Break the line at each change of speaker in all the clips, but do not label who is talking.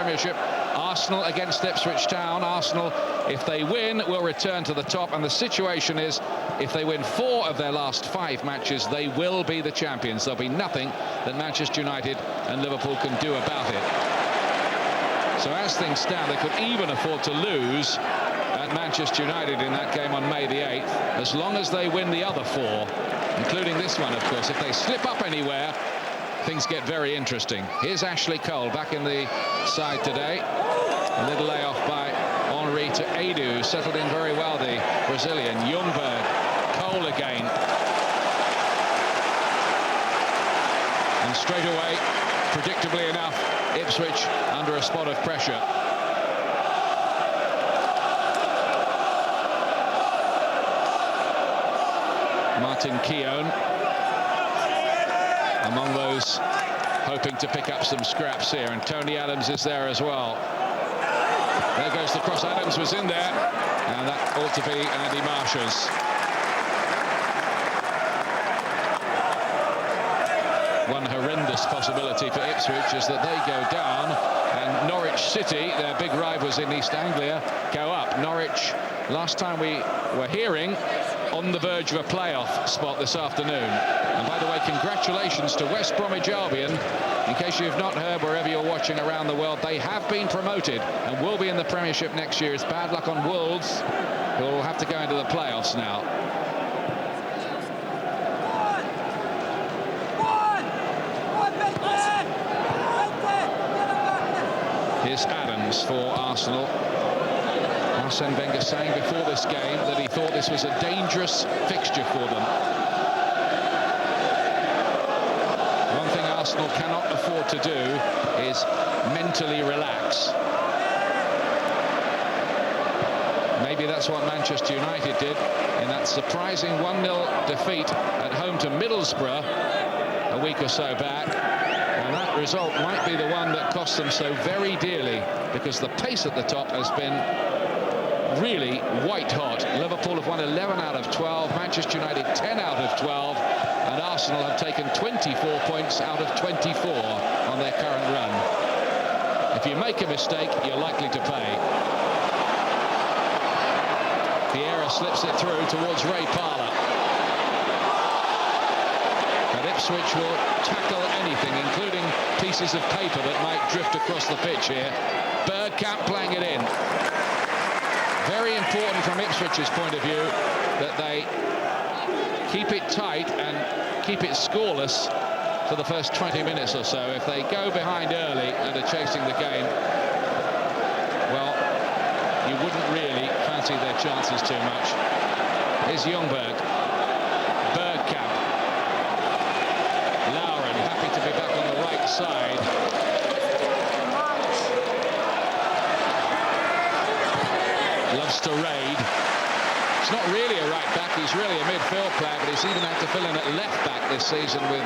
Premiership. Arsenal against Ipswich Town. Arsenal, if they win, will return to the top. And the situation is, if they win 4 of their last 5 matches, they will be the champions. There'll be nothing that Manchester United and Liverpool can do about it. So as things stand, they could even afford to lose at Manchester United in that game on May the 8th, as long as they win the other 4, including this one, of course. If they slip up anywhere, things get very interesting. Here's Ashley Cole back in the side today. A little layoff by Henry to Edu, who settled in very well, the Brazilian. Ljungberg, Cole again. And straight away, predictably enough, Ipswich under a spot of pressure. Martin Keown among those hoping to pick up some scraps here, and Tony Adams is there as well. There goes the cross. Adams was in there, and that ought to be Andy Marsh's. One horrendous possibility for Ipswich is that they go down and Norwich City, their big rivals in East Anglia, go up. Norwich, last time we were hearing, on the verge of a playoff spot this afternoon. And by the way, congratulations to West Bromwich Albion. In case you've not heard, wherever you're watching around the world, they have been promoted and will be in the Premiership next year. It's bad luck on Wolves, who will have to go into the playoffs now. Here's Adams for Arsenal. Arsene Wenger saying before this game that he thought this was a dangerous fixture for them. One thing Arsenal cannot afford to do is mentally relax. Maybe that's what Manchester United did in that surprising 1-0 defeat at home to Middlesbrough a week or so back. And that result might be the one that cost them so very dearly, because the pace at the top has been really white hot. Liverpool have won 11 out of 12, Manchester United 10 out of 12, and Arsenal have taken 24 points out of 24 on their current run. If you make a mistake, you're likely to pay. Vieira slips it through towards Ray Parlour. And Ipswich will tackle anything, including pieces of paper that might drift across the pitch here. Bergkamp playing it in. Very important from Ipswich's point of view that they keep it tight and keep it scoreless for the first 20 minutes or so. If they go behind early and are chasing the game, well, you wouldn't really fancy their chances too much. Here's Ljungberg. Bergkamp. Lauren happy to be back on the right side. Loves to raid. It's not really a right back, he's really a midfield player, but he's even had to fill in at left back this season with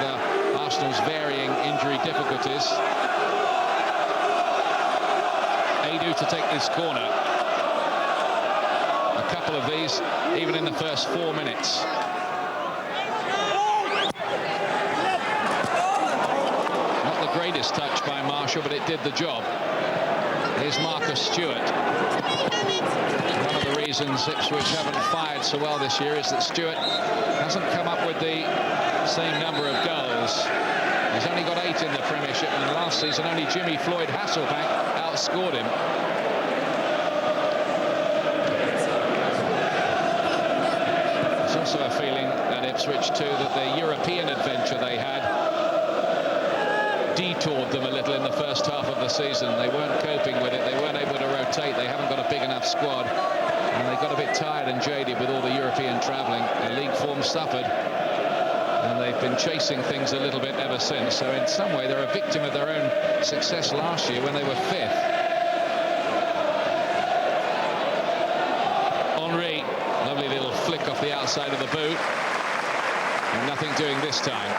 Arsenal's varying injury difficulties. Edu to take this corner. A couple of these, even in the first 4 minutes. Not the greatest touch by Marshall, but it did the job. Here's Marcus Stewart. One of the reasons Ipswich haven't fired so well this year is that Stewart hasn't come up with the same number of goals. He's only got 8 in the Premiership, and last season only Jimmy Floyd Hasselbank outscored him. There's also a feeling at Ipswich too that the European adventure they had detoured them a little in the first half of the season. They weren't coping with it, they weren't able to rotate, they haven't got a big enough squad, and they got a bit tired and jaded with all the European travelling. Their league form suffered, and they've been chasing things a little bit ever since. So in some way they're a victim of their own success last year when they were 5th. Henry, lovely little flick off the outside of the boot, and nothing doing this time.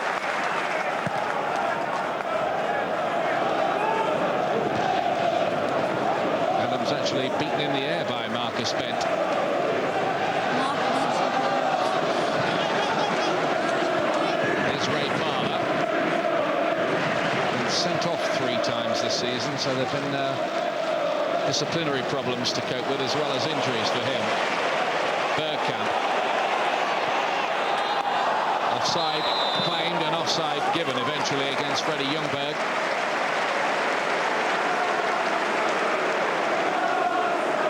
Actually beaten in the air by Marcus Bent. Here's Ray Parlour. Been sent off 3 times this season, so there have been disciplinary problems to cope with as well as injuries for him. Bergkamp. Offside claimed and offside given eventually against Freddie Ljungberg.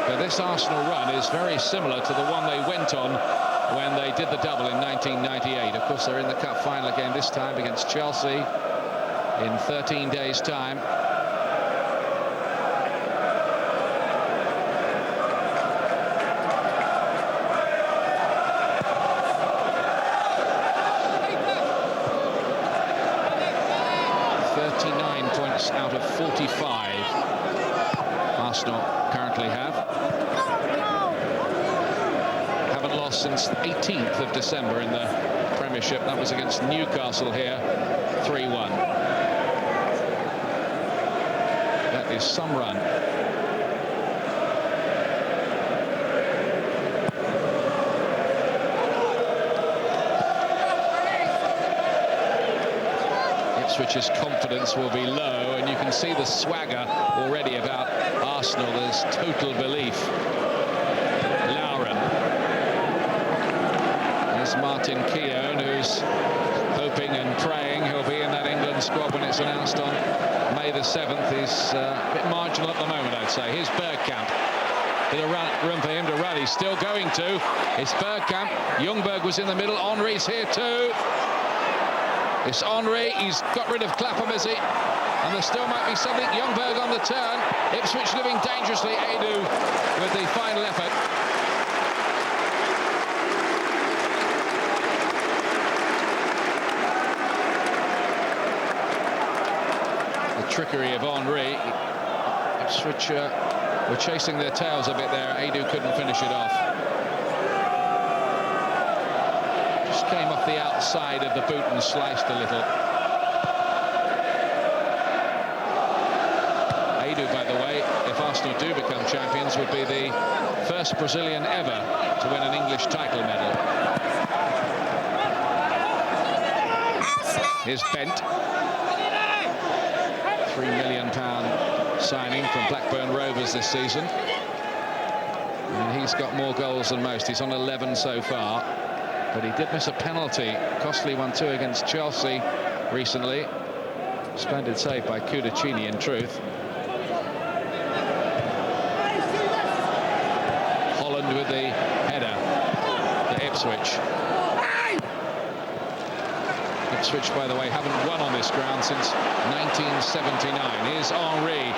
But this Arsenal run is very similar to the one they went on when they did the double in 1998. Of course, they're in the cup final again, this time against Chelsea in 13 days' time. Out of 45 Arsenal currently haven't lost since 18th of December in the Premiership. That was against Newcastle here, 3-1. That is some run. Ipswich's confidence will be low, and you can see the swagger already about Arsenal. There's total belief. Lauren. There's Martin Keown, who's hoping and praying he'll be in that England squad when it's announced on May the 7th. He's a bit marginal at the moment, I'd say. Here's Bergkamp. Bit of room for him to run. He's still going to. It's Bergkamp. Ljungberg was in the middle. Henry's here too. It's Henry, he's got rid of Clapham, is he? And there still might be something. Ljungberg on the turn. Ipswich living dangerously. Adu with the final effort. The trickery of Henry. Ipswich were chasing their tails a bit there. Adu couldn't finish it off. Came off the outside of the boot and sliced a little. Adu, by the way, if Arsenal do become champions, would be the first Brazilian ever to win an English title medal. Here's Bent. £3 million signing from Blackburn Rovers this season. And he's got more goals than most. He's on 11 so far. But he did miss a penalty, costly one too, against Chelsea recently. Splendid save by Kudacini, in truth. Holland with the header to Ipswich. Ipswich, by the way, haven't won on this ground since 1979. Here's Henry.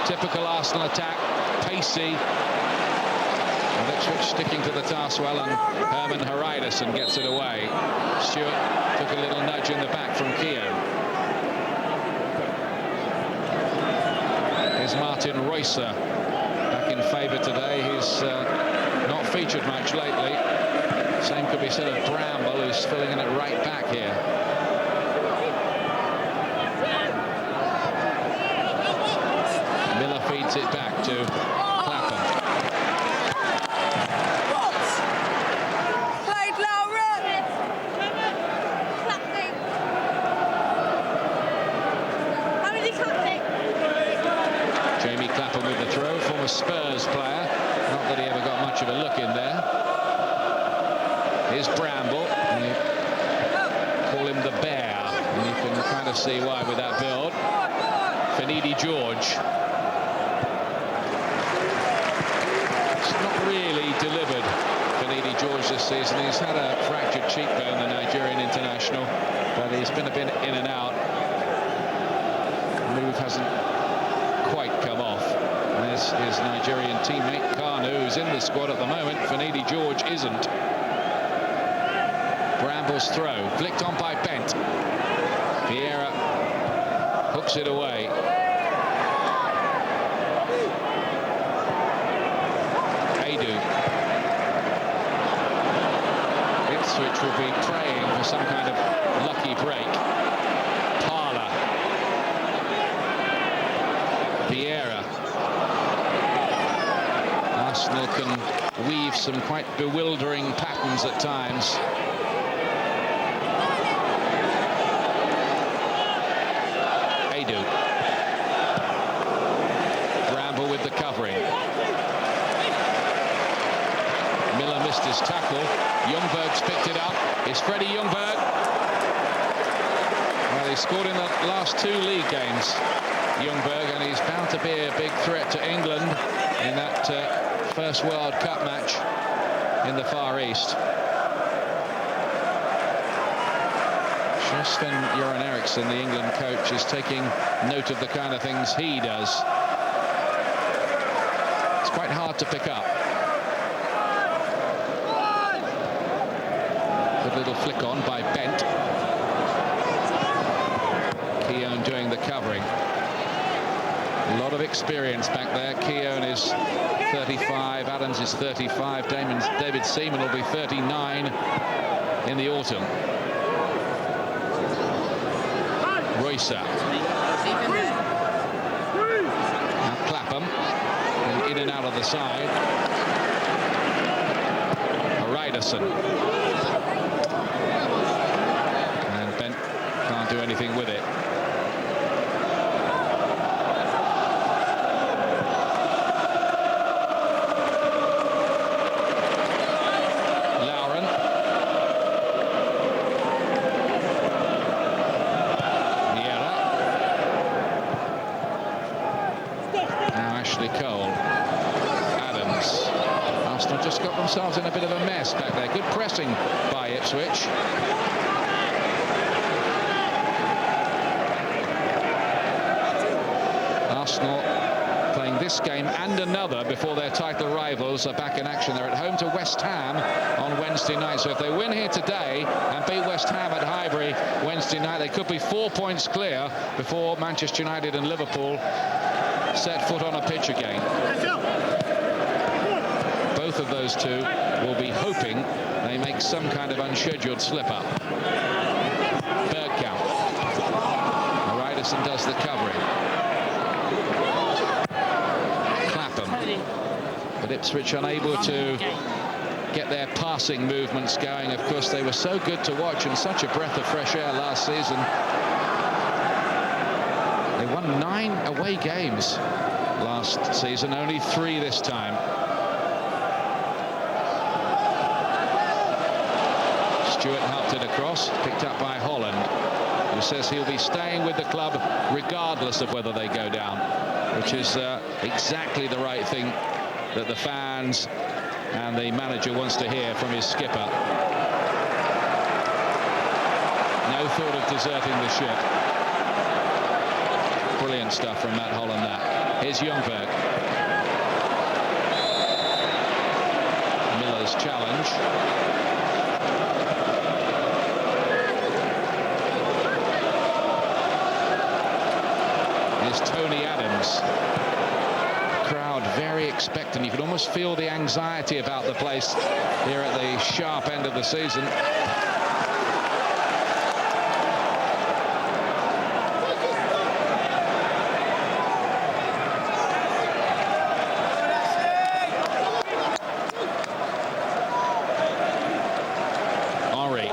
Typical Arsenal attack, pacey. And Ipswich sticking to the task well, and Herman Hreidarsson gets it away. Stewart took a little nudge in the back from Keown. Here's Martin Reusser back in favour today. He's not featured much lately. Same could be said of Bramble, who's filling in at right back here. Miller feeds it back to Clapham. With the throw, former Spurs player. Not that he ever got much of a look in there. Here's Bramble. You call him the Bear, and you can kind of see why with that build. Finidi George. It's not really delivered, Finidi George, this season. He's had a fractured cheekbone, the Nigerian international, but he's been a bit in and out. The move hasn't quite come off. There's his Nigerian teammate Kanu, who's in the squad at the moment. Finidi George isn't. Bramble's throw, flicked on by Bent. Vieira hooks it away. Adu. Ipswich will be praying for some kind of lucky break. Parler. Vieira. Arsenal can weave some quite bewildering patterns at times. Adu. missed his tackle. Ljungberg's picked it up. It's Freddie Ljungberg. Well, he scored in the last 2 league games, Ljungberg, and he's bound to be a big threat to England in that first World Cup match in the Far East. Sven-Göran Eriksson, the England coach, is taking note of the kind of things he does. It's quite hard to pick up. Good little flick on by Bent. Keown doing the covering. A lot of experience back there. Keown is 35, Adams is 35, David Seaman will be 39 in the autumn. Royce. Now Clapham, in and out of the side. Ryderson. And Bent can't do anything with it. Themselves in a bit of a mess back there. Good pressing by Ipswich. Arsenal playing this game and another before their title rivals are back in action. They're at home to West Ham on Wednesday night. So if they win here today and beat West Ham at Highbury Wednesday night, they could be 4 points clear before Manchester United and Liverpool set foot on a pitch again. Both of those two will be hoping they make some kind of unscheduled slip-up. Bergkamp. Ryderson does the covering. Clapham. But Ipswich unable to get their passing movements going. Of course, they were so good to watch and such a breath of fresh air last season. They won 9 away games last season, only 3 this time. Stewart helped it across, picked up by Holland, who says he'll be staying with the club regardless of whether they go down, which is exactly the right thing that the fans and the manager wants to hear from his skipper. No thought of deserting the ship. Brilliant stuff from Matt Holland there. Here's Ljungberg. Miller's challenge. Tony Adams. Crowd very expectant. You can almost feel the anxiety about the place here at the sharp end of the season. Ori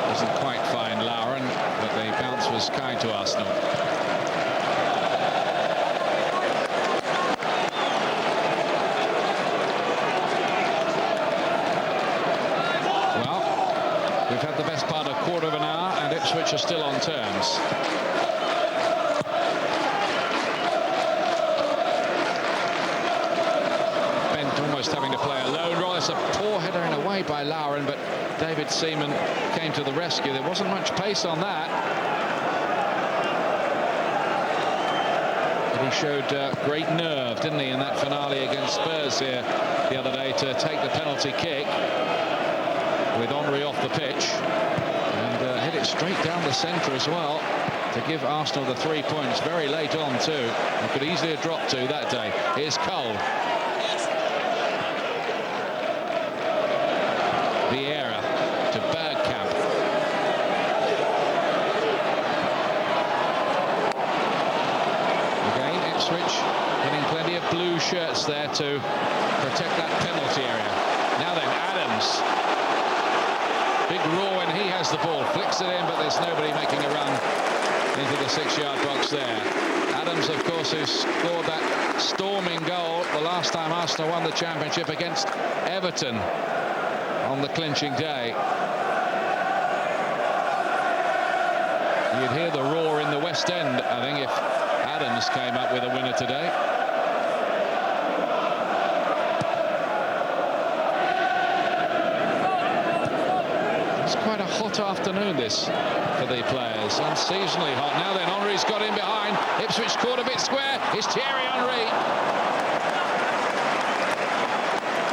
doesn't quite find Lauren, but the bounce was kind to Arsenal. We've had the best part of a quarter of an hour and Ipswich are still on terms. Bent almost having to play alone. It's a poor header in a way by Lauren, but David Seaman came to the rescue. There wasn't much pace on that. But he showed great nerve, didn't he, in that finale against Spurs here the other day to take the penalty kick with Henry off the pitch and hit it straight down the centre as well to give Arsenal the 3 points very late on too. They could easily have dropped 2 that day. Here's Cole. Vieira to Bergkamp. Again, Ipswich getting plenty of blue shirts there to protect that penalty area. Now then, Adams. Big roar when he has the ball, flicks it in, but there's nobody making a run into the 6-yard box there. Adams Adams, of course, who scored that storming goal the last time Arsenal won the championship against Everton on the clinching day. You'd hear the roar in the West End, I think, if Adams came up with a winner today. It's quite a hot afternoon, this, for the players. Unseasonably hot. Now then, Henry's got in behind. Ipswich caught a bit square. It's Thierry Henry.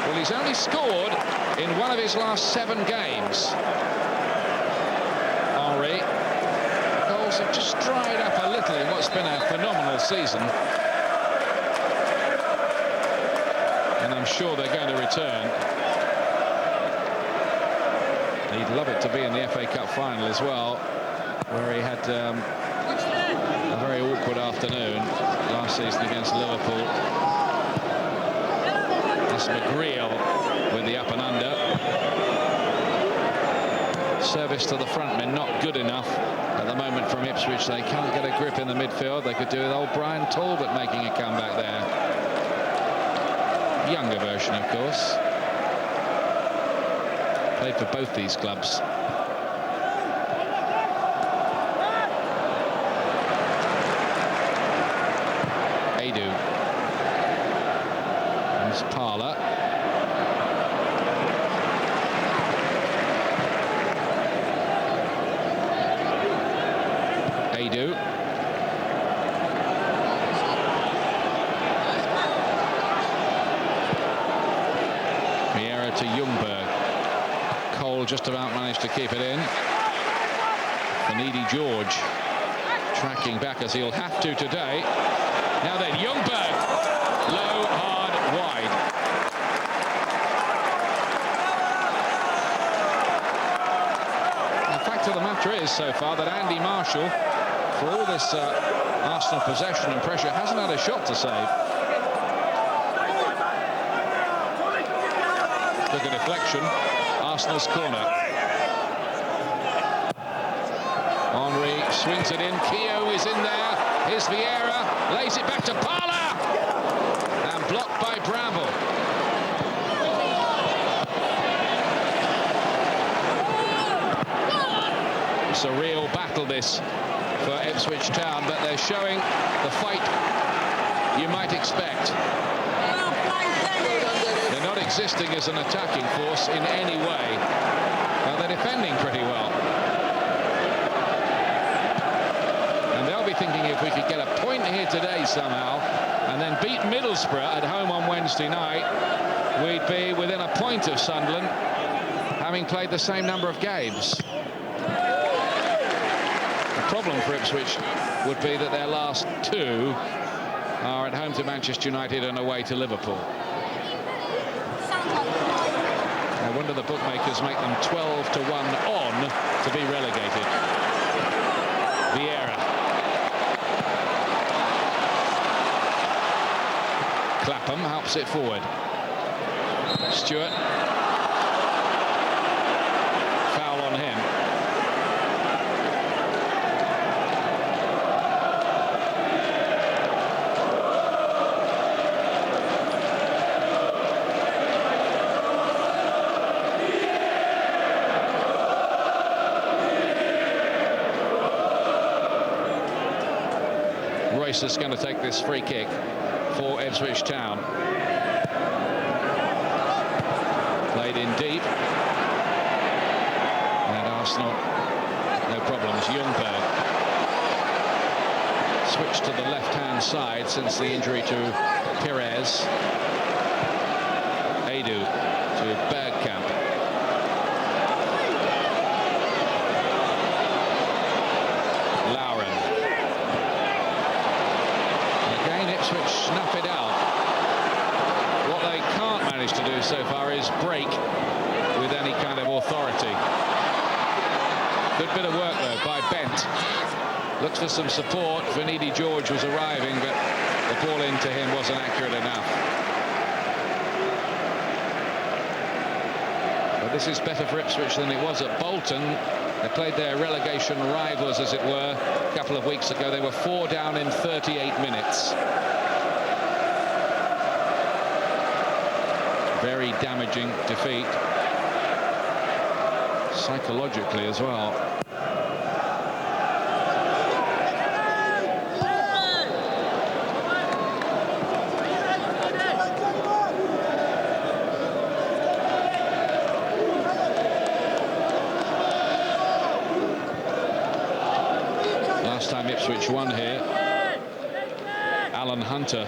Well, he's only scored in one of his last 7 games. Henry. Goals have just dried up a little in what's been a phenomenal season. And I'm sure they're going to return. He'd love it to be in the FA Cup final as well, where he had a very awkward afternoon last season against Liverpool. That's McGreal with the up and under. Service to the front men not good enough at the moment from Ipswich. They can't get a grip in the midfield. They could do with old Brian Talbot making a comeback there. Younger version, of course. Played for both these clubs. Adu. There's Parler. Adu. Vieira to Ljungberg. Just about managed to keep it in. Finidi George tracking back as he'll have to today. Now then, Ljungberg. Low, hard, wide. The fact of the matter is so far that Andy Marshall, for all this Arsenal possession and pressure, hasn't had a shot to save. Look at deflection. Arsenal's corner. Henry swings it in. Keogh is in there. Here's Vieira. Lays it back to Parler. And blocked by Bramble. It's a real battle, this, for Ipswich Town, but they're showing the fight you might expect. They're not existing as an attacking force in any way. They're defending pretty well. And they'll be thinking if we could get a point here today somehow and then beat Middlesbrough at home on Wednesday night, we'd be within a point of Sunderland, having played the same number of games. The problem for Ipswich would be that their last 2 are at home to Manchester United and away to Liverpool. No wonder the bookmakers make them 12-1 on to be relegated. Vieira. Clapham helps it forward. Stewart. Foul on him. Royce is going to take this free kick for Ipswich Town. Played in deep. And Arsenal, no problems. Ljungberg switched to the left-hand side since the injury to Perez. Adu to Bergkamp. Ipswich snuff it out. What they can't manage to do so far is break with any kind of authority. Good bit of work though by Bent. Looks for some support. Finidi George was arriving, but the ball into him wasn't accurate enough. But this is better for Ipswich than it was at Bolton. They played their relegation rivals, as it were, A couple of weeks ago, they were 4 down in 38 minutes. Very damaging defeat. Psychologically as well. Last time Ipswich won here, Alan Hunter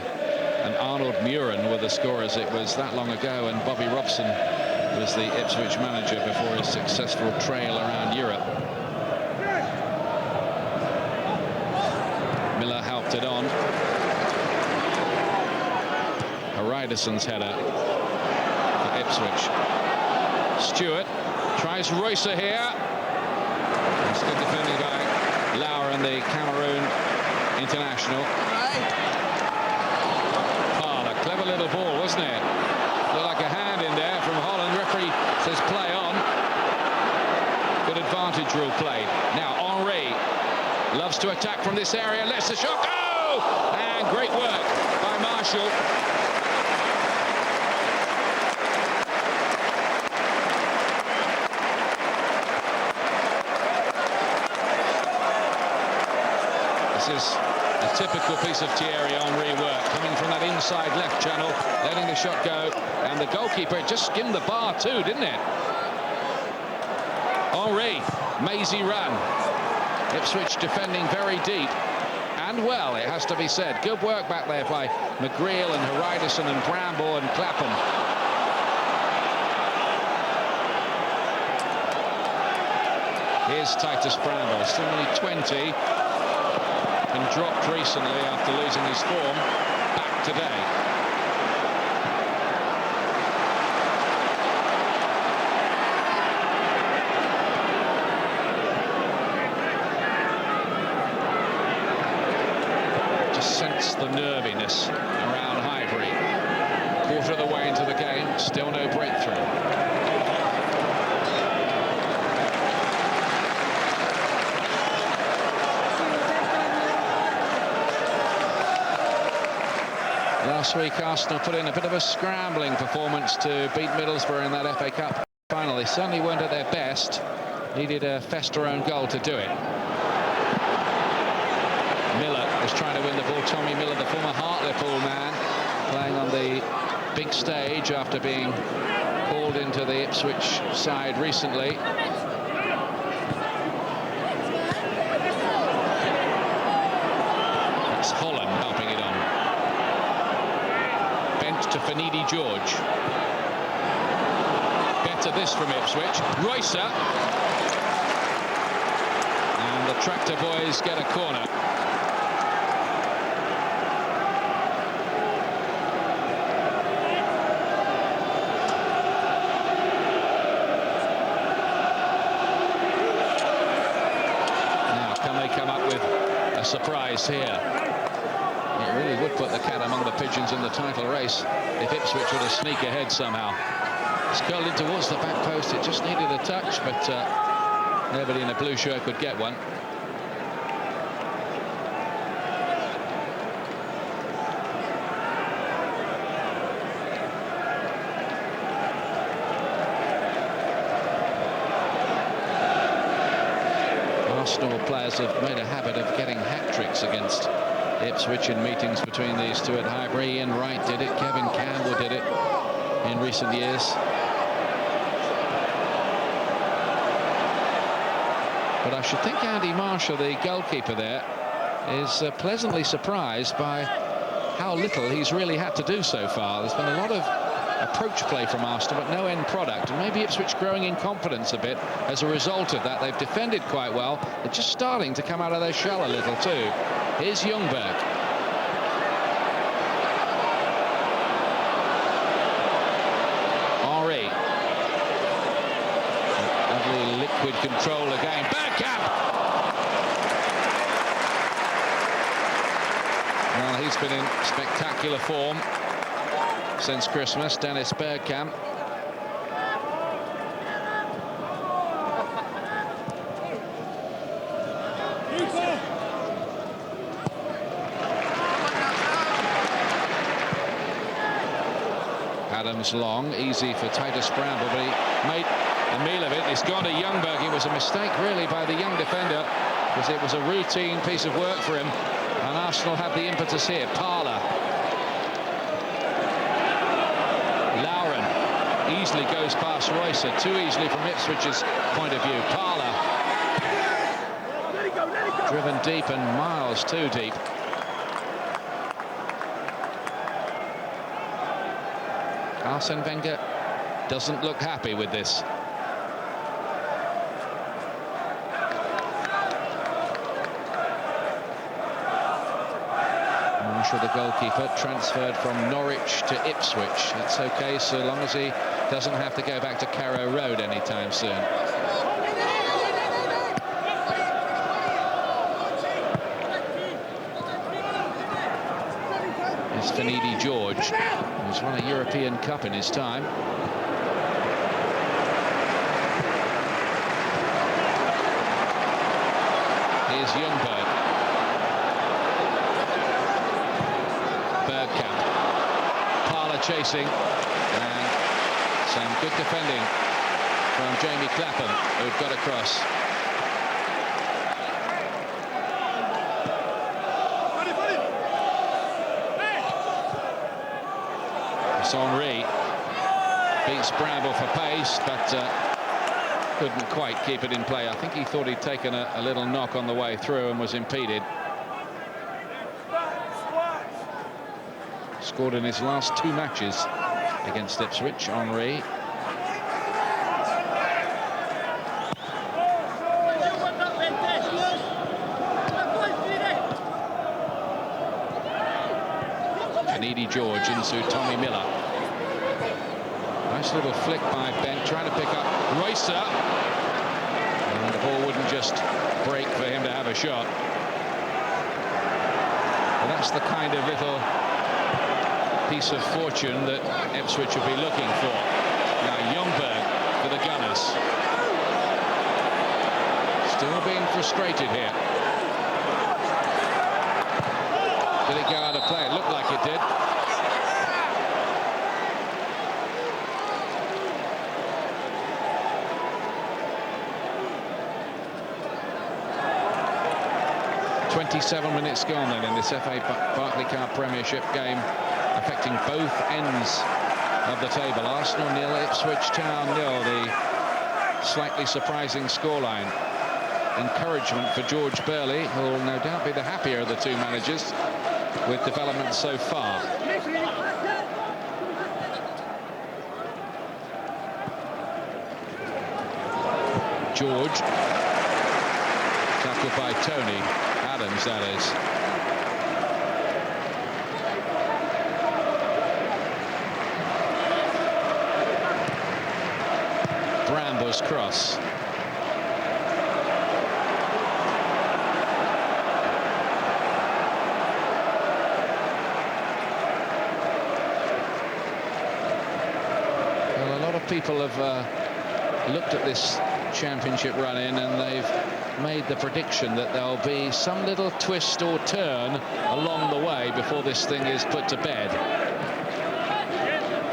and Arnold Muren were the scorers. It was that long ago, and Bobby Robson was the Ipswich manager before his successful trail around Europe. Miller helped it on. Hrideson's header for Ipswich. Stewart tries Roycer here. It's good defending by Lauer and the Cameroon international. A clever little ball, wasn't it? Looked like a hand in there from Holland. Referee says play on. Good advantage rule played. Now Henry loves to attack from this area. Lets the shot go! And great work by Marshall. This is a typical piece of Thierry Henry work, coming from that inside left channel, letting the shot go, and the goalkeeper just skimmed the bar too, didn't it? Henry, mazy run. Ipswich defending very deep, and well, it has to be said. Good work back there by McGreal and Hridison and Bramble and Clapham. Here's Titus Bramble, still only 20. Been dropped recently after losing his form. Back today. Just sense the nerviness around Highbury. Quarter of the way into the game, still no breakthrough. Last week, Arsenal put in a bit of a scrambling performance to beat Middlesbrough in that FA Cup final. They certainly weren't at their best. Needed a Fester own goal to do it. Miller was trying to win the ball. Tommy Miller, the former Hartlepool man, playing on the big stage after being called into the Ipswich side recently. That's Holland helping it on. To Finidi George. Better this from Ipswich. Roycer. And the Tractor boys get a corner. Now, can they come up with a surprise here? It really would put the cat among the pigeons in the title race if Ipswich were to sneak ahead somehow. It's curled in towards the back post. It just needed a touch, but nobody in a blue shirt could get one. Arsenal players have made a habit of getting hat-tricks against Ipswich in meetings between these two at Highbury. Ian Wright did it, Kevin Campbell did it in recent years. But I should think Andy Marshall, the goalkeeper there, is pleasantly surprised by how little he's really had to do so far. There's been a lot of approach play from Arsenal, but no end product. And maybe Ipswich growing in confidence a bit as a result of that. They've defended quite well. They're just starting to come out of their shell a little too. Here's Ljungberg. Henry. Lovely liquid control again. Bergkamp! Well, he's been in spectacular form since Christmas, Dennis Bergkamp. Adams long, easy for Titus Bramble, but he made a meal of it. It's gone to Ljungberg. It was a mistake, really, by the young defender, because it was a routine piece of work for him, and Arsenal had the impetus here. Parler. Lauren easily goes past Roycer, too easily from Ipswich's point of view. Parler. Driven deep and miles too deep. Arsene Wenger doesn't look happy with this. Marshall, the goalkeeper, transferred from Norwich to Ipswich. That's okay so long as he doesn't have to go back to Carrow Road anytime soon. It's Finidi George, who's won a European Cup in his time. Here's Ljungberg. Bergkamp. Parler chasing, and some good defending from Jamie Clapham, who've got across. Henry beats Bramble for pace, but couldn't quite keep it in play. I think he thought he'd taken a little knock on the way through and was impeded. Scored in his last 2 matches against Ipswich, Henry. Finidi George into Tommy Miller. Nice little flick by Bain, trying to pick up Roycer. And the ball wouldn't just break for him to have a shot. But that's the kind of little piece of fortune that Ipswich will be looking for. Now Ljungberg for the Gunners. Still being frustrated here. Did it go out of play? It looked like it did. .27 minutes gone then in this FA Barclaycard Premiership game, affecting both ends of the table. Arsenal 0, Ipswich Town 0, the slightly surprising scoreline. Encouragement for George Burley, who will no doubt be the happier of the 2 managers with development so far. George, tackled by Tony Adams, that is. Bramble's cross. Well, a lot of people have looked at this championship run in, and they've made the prediction that there'll be some little twist or turn along the way before this thing is put to bed.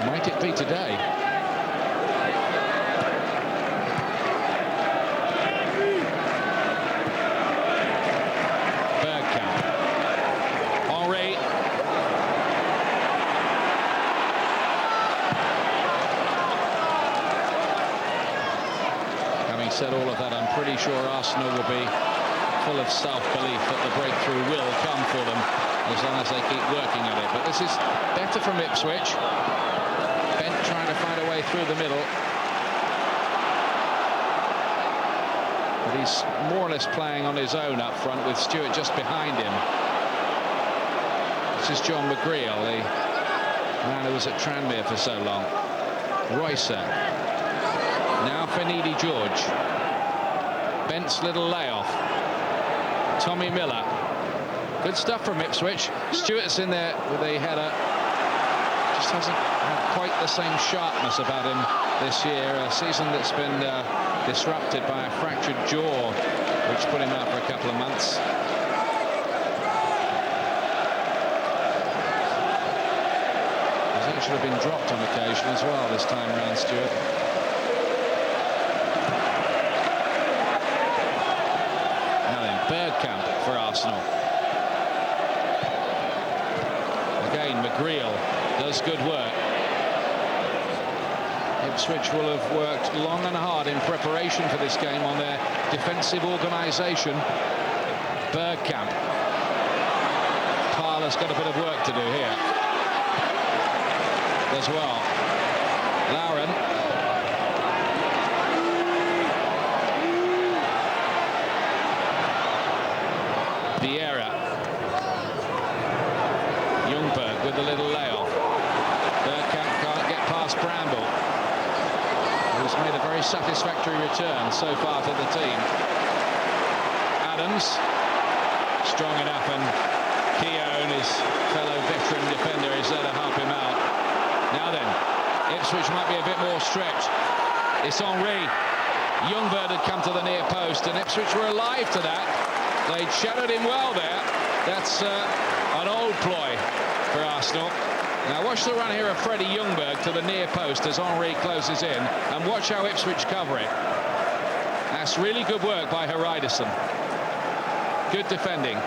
Might it be today? Bergkamp. Henry. Having said all of that, I'm pretty sure Arsenal will be full of self-belief that the breakthrough will come for them as long as they keep working at it. But this is better from Ipswich. Bent trying to find a way through the middle. But he's more or less playing on his own up front with Stewart just behind him. This is John McGreal, the man who was at Tranmere for so long. Roycer. Now Finidi George. Bent's little layoff. Tommy Miller. Good stuff from Ipswich. Stewart's in there with a header. Just hasn't had quite the same sharpness about him this year. A season that's been disrupted by a fractured jaw, which put him out for a couple of months. Is it It should have been dropped on occasion as well this time round, Stuart. Now then, Bergkamp for Arsenal. Again, McGreal does good work. Ipswich will have worked long and hard in preparation for this game on their defensive organisation. Bergkamp. Parler's got a bit of work to do here as well. Lauren. Vieira. Ljungberg with a little layoff. Bergkamp can't get past Bramble, who's made a very satisfactory return so far to the team. Adams, strong enough, and Keown, his fellow veteran defender, is there to help him out. Now then, Ipswich might be a bit more stretched. It's Henry. Ljungberg had come to the near post, and Ipswich were alive to that. They'd shadowed him well there. That's an old ploy for Arsenal. Now watch the run here of Freddie Ljungberg to the near post as Henry closes in, and watch how Ipswich cover it. That's really good work by Hernandez. Good defending.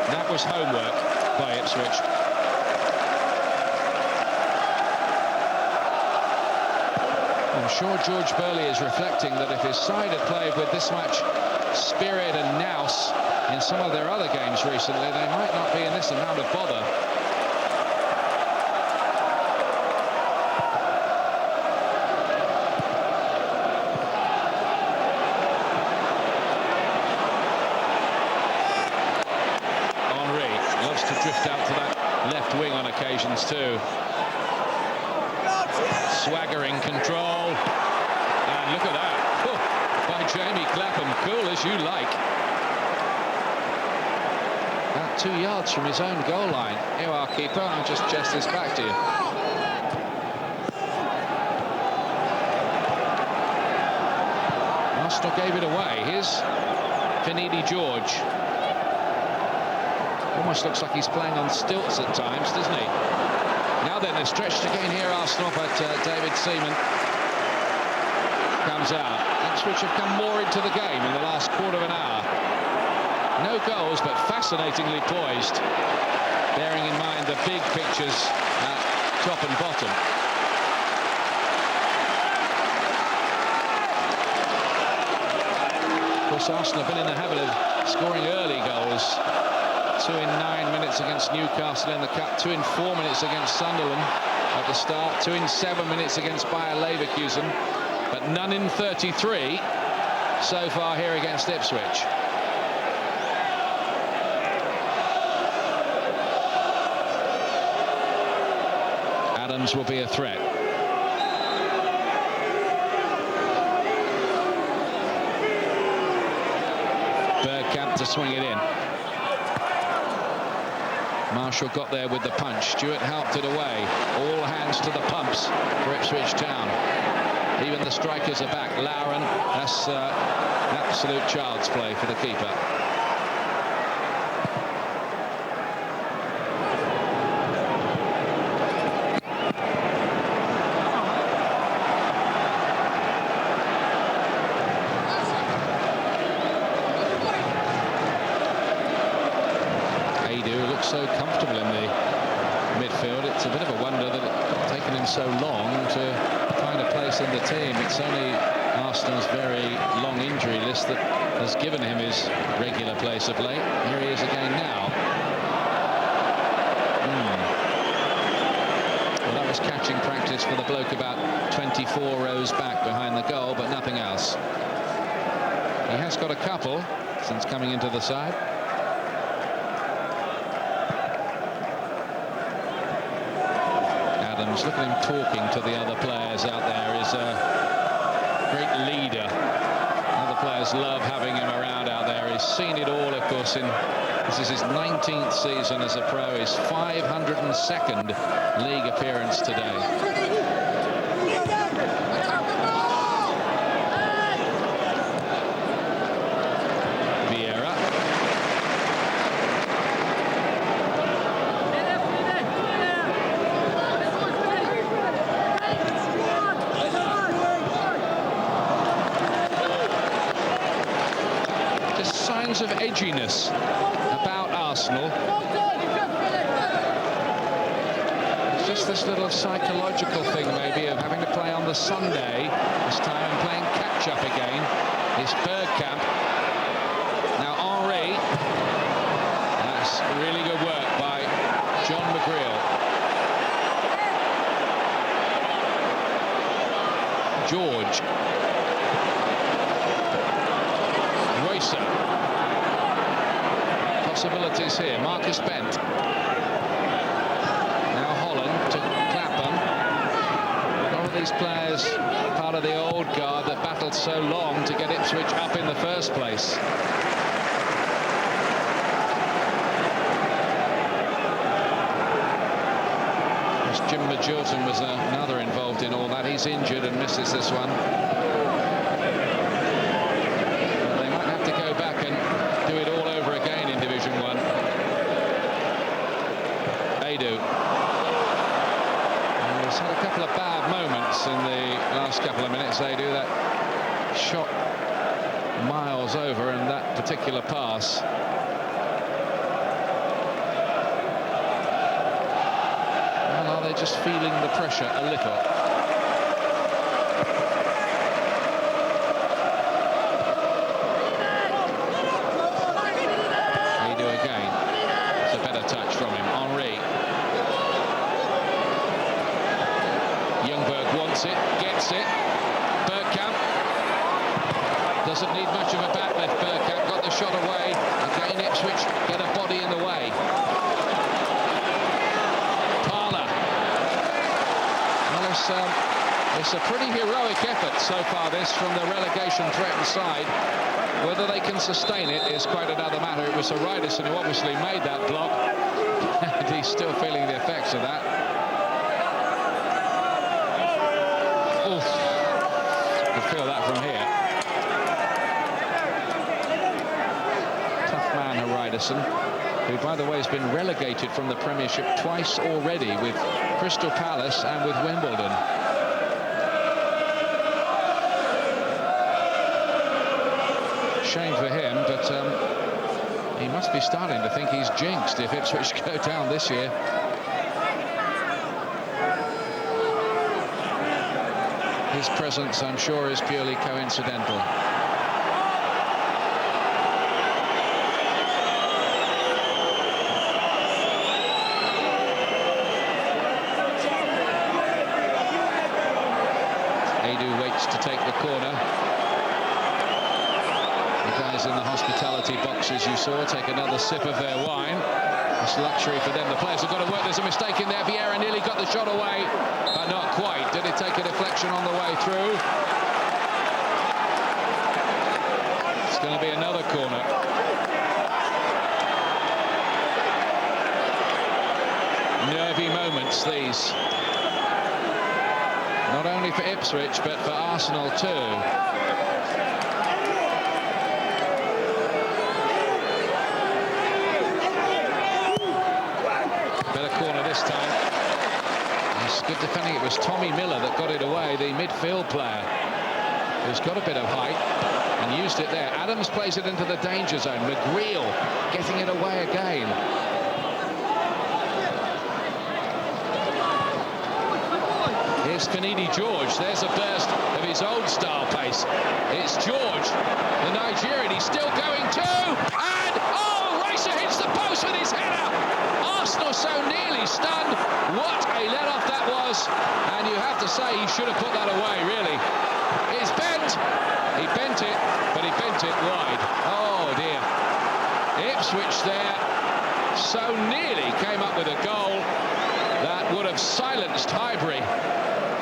That was homework by Ipswich. I'm sure George Burley is reflecting that if his side had played with this much spirit and nous in some of their other games recently, they might not be in this amount of bother. Henry loves to drift out to that left wing on occasions too. Swaggering control, and look at that, by Jamie Clapham, cool as you like. About 2 yards from his own goal line. Here you are, keeper, I'll just chest this back to you. Arsenal gave it away. Here's Finidi George. Almost looks like he's playing on stilts at times, doesn't he? Now then, they're stretched again here, Arsenal, but David Seaman comes out. Ipswich have come more into the game in the last quarter of an hour. No goals, but fascinatingly poised, bearing in mind the big pictures at top and bottom. Of course, Arsenal have been in the habit of scoring early goals. 2 in 9 minutes against Newcastle in the Cup, 2 in 4 minutes against Sunderland at the start, 2 in 7 minutes against Bayer Leverkusen, but none in 33 so far here against Ipswich. Adams will be a threat. Bergkamp to swing it in. Marshall got there with the punch. Stewart helped it away. All hands to the pumps for Ipswich Town. Even the strikers are back. Lauren, that's absolute child's play for the keeper. So comfortable in the midfield. It's a bit of a wonder that it's taken him so long to find a place in the team. It's only Arsenal's very long injury list that has given him his regular place of late. Here he is again now. Well, that was catching practice for the bloke about 24 rows back behind the goal, but nothing else. He has got a couple since coming into the side. Look at him talking to the other players out there. He's a great leader. Other players love having him around out there. He's seen it all, of course. This is his 19th season as a pro, his 502nd league appearance today. feelings of edginess about Arsenal. It's just this little psychological thing, maybe, of having to play on the Sunday this time and playing catch-up again. It's Bergkamp. Now Henry. That's really good work by John McGreal. George. Roycer. Possibilities here. Marcus Bent. Now Holland to Clapham. All of these players part of the old guard that battled so long to get Ipswich up in the first place. Jim Majorton was another involved in all that. He's injured and misses this one. They might have to go back and do it all over again in Division 1. Adu. He's had a couple of bad moments in the last couple of minutes. Adu, that shot miles over, and that particular pass. They're just feeling the pressure a little. They do again. It's a better touch from him. Henry. Youngberg wants it, gets it. Bergkamp doesn't need much of a backlift. Bergkamp got the shot away. Again, Ipswich get a body in the way. It's a pretty heroic effort so far, this, from the relegation-threatened side. Whether they can sustain it is quite another matter. It was Ryderson who obviously made that block, and he's still feeling the effects of that. Oof. You can feel that from here. Tough man, Ryderson, who, by the way, has been relegated from the Premiership twice already, with Crystal Palace and with Wimbledon. Shame for him, but he must be starting to think he's jinxed if Ipswich go down this year. His presence, I'm sure, is purely coincidental. To take the corner. The guys in the hospitality boxes you saw take another sip of their wine. It's luxury for them. The players have got to work. There's a mistake in there. Vieira nearly got the shot away, but not quite. Did it take a deflection on the way through? It's going to be another corner. Nervy moments, these. Not only for Ipswich, but for Arsenal too. Better corner this time. It's good defending. It was Tommy Miller that got it away, the midfield player, who's got a bit of height and used it there. Adams plays it into the danger zone. McGreal getting it away again. Here's Finidi George. There's a burst of his old style pace. It's George, the Nigerian. He's still going too. And, oh, Roycer hits the post with his header. Arsenal so nearly stunned. What a let-off that was. And you have to say he should have put that away, really. It's bent. He bent it, but he bent it wide. Oh, dear. Ipswich there so nearly came up with a goal that would have silenced Highbury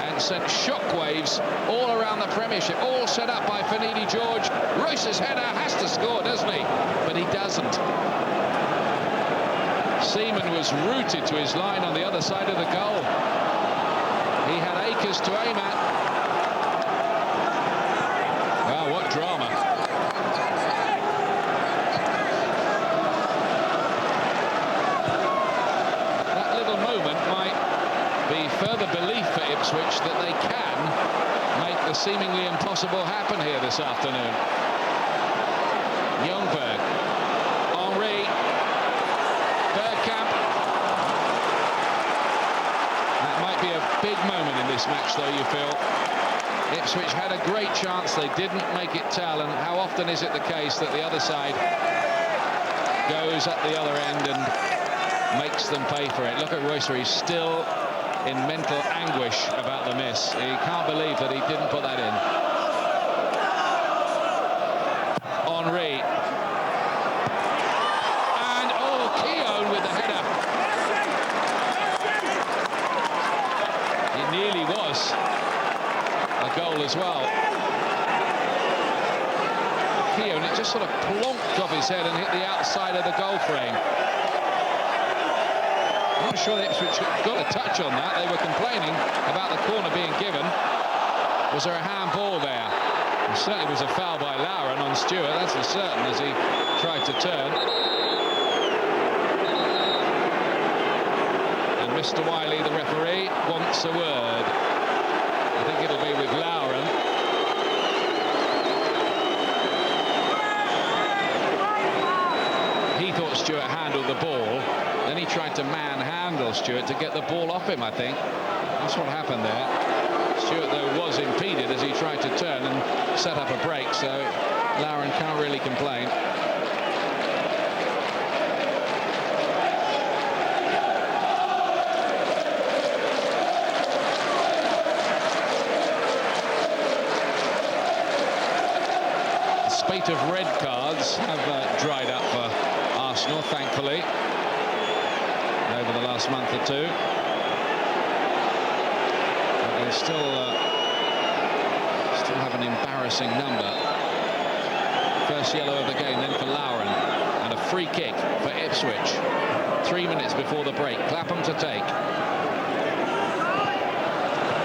and sent shockwaves all around the Premiership, all set up by Finidi George. Royce's header has to score, doesn't he? But he doesn't. Seaman was rooted to his line on the other side of the goal. He had acres to aim at. Wow, what drama. That little moment might be further belief for Ipswich that they can make the seemingly impossible happen here this afternoon. Ljungberg, Henry, Bergkamp. That might be a big moment in this match, though, you feel. Ipswich had a great chance, they didn't make it tell, and how often is it the case that the other side goes at the other end and makes them pay for it? Look at Roycer, he's still in mental anguish about the miss. He can't believe that he didn't put that in. Henry. And, oh, Keown with the header. It nearly was a goal as well. Keown, it just sort of plonked off his head and hit the outside of the goal frame. I'm not sure that Ipswich got a touch on that. They were complaining about the corner being given. Was there a handball there? It certainly was a foul by Lauren on Stewart, that's for certain, as he tried to turn. And Mr. Wiley, the referee, wants a word. I think it'll be with Lauren. He thought Stewart handled the ball. Then he tried to manhandle Stewart to get the ball off him, I think. That's what happened there. Stewart, though, was impeded as he tried to turn and set up a break, so Lauren can't really complain. The spate of red cards have dried up for Arsenal, thankfully, over the last month or two. But they still have an embarrassing number. First yellow of the game then for Lauren, and a free kick for Ipswich 3 minutes before the break. Clapham to take.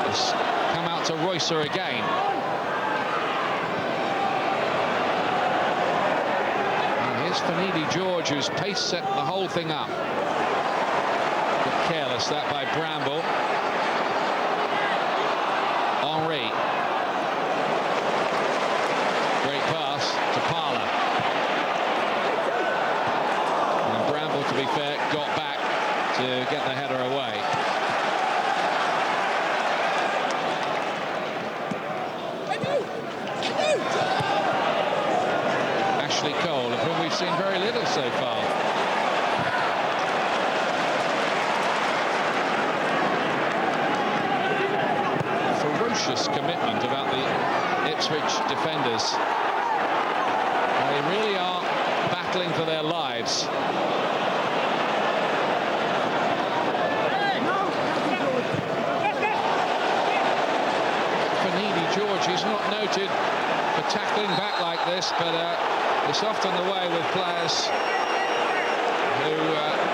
It's come out to Roycer again. And here's Finidi George, whose pace set the whole thing up. But careless that by Bramble. Henry. Great pass to Parler. And Bramble, to be fair, got back to get the header away. Ashley Cole, of whom we've seen very little so far. Ferocious commitment about the Ipswich defenders. They really are battling for their lives. Finidi George is not noted for tackling back like this, but it's often the way with players who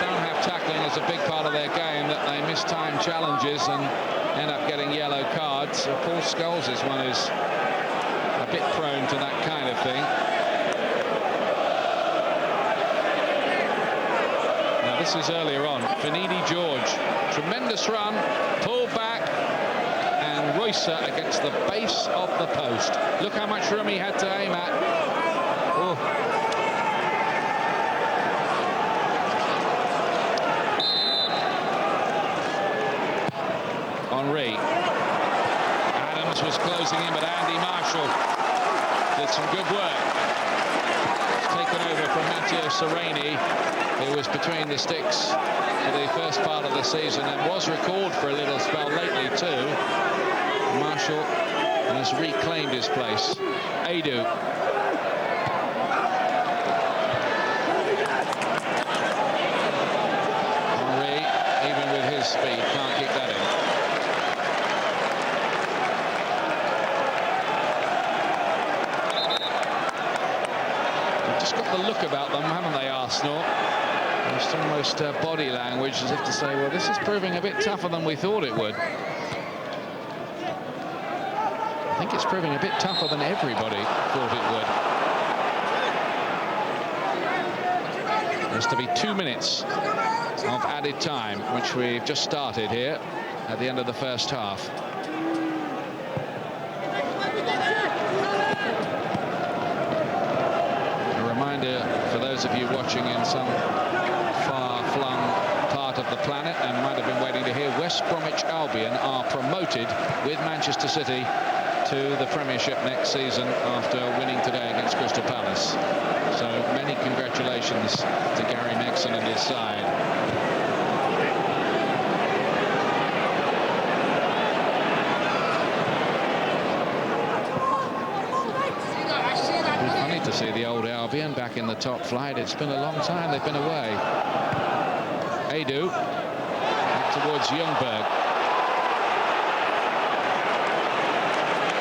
don't have tackling as a big part of their game, that they miss time challenges and end up getting yellow cards. Paul Scholes is one who's a bit prone to that kind of thing. Now this is earlier on. Finidi George, tremendous run, pulled back, and Roycer against the base of the post. Look how much room he had to aim at. Oh. Henry. Adams was closing in, but Andy Marshall did some good work. Taken over from Matteo Sereni, who was between the sticks for the first part of the season and was recalled for a little spell lately too. Marshall has reclaimed his place. Adu. Henry, even with his speed, can't kick that in. Got the look about them, haven't they, Arsenal? Just almost body language as if to say, well, this is proving a bit tougher than we thought it would. I think it's proving a bit tougher than everybody thought it would. There's to be 2 minutes of added time, which we've just started here at the end of the first half. those of you watching in some far-flung part of the planet and might have been waiting to hear, West Bromwich Albion are promoted with Manchester City to the Premiership next season after winning today against Crystal Palace. So many congratulations to Gary Megson and his side. Funny to see the old Albion back in the top flight. It's been a long time they've been away. Adu back towards Ljungberg.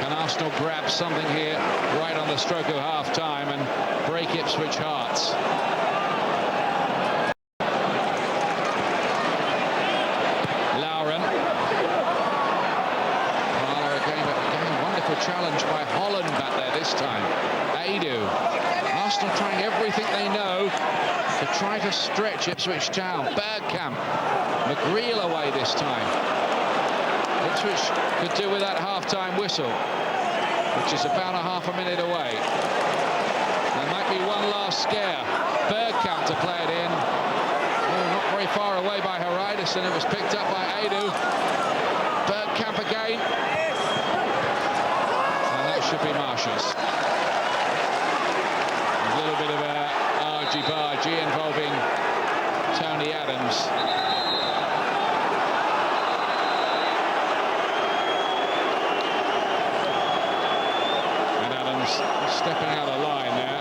Can Arsenal grab something here right on the stroke of half-time and break Ipswich hearts? Lauren. Parler again, wonderful challenge by Holland back there this time. Adu. Arsenal trying everything they know to try to stretch Ipswich Town. Bergkamp. McGreal away this time. Ipswich could do with that half-time whistle, which is about a half a minute away. There might be one last scare. Bergkamp to play it in. Oh, not very far away by Hernandez, and it was picked up by Adu. Bergkamp again. And that should be Marsh's. A little bit of a argy-bargy involving Tony Adams. Stepping out of line there.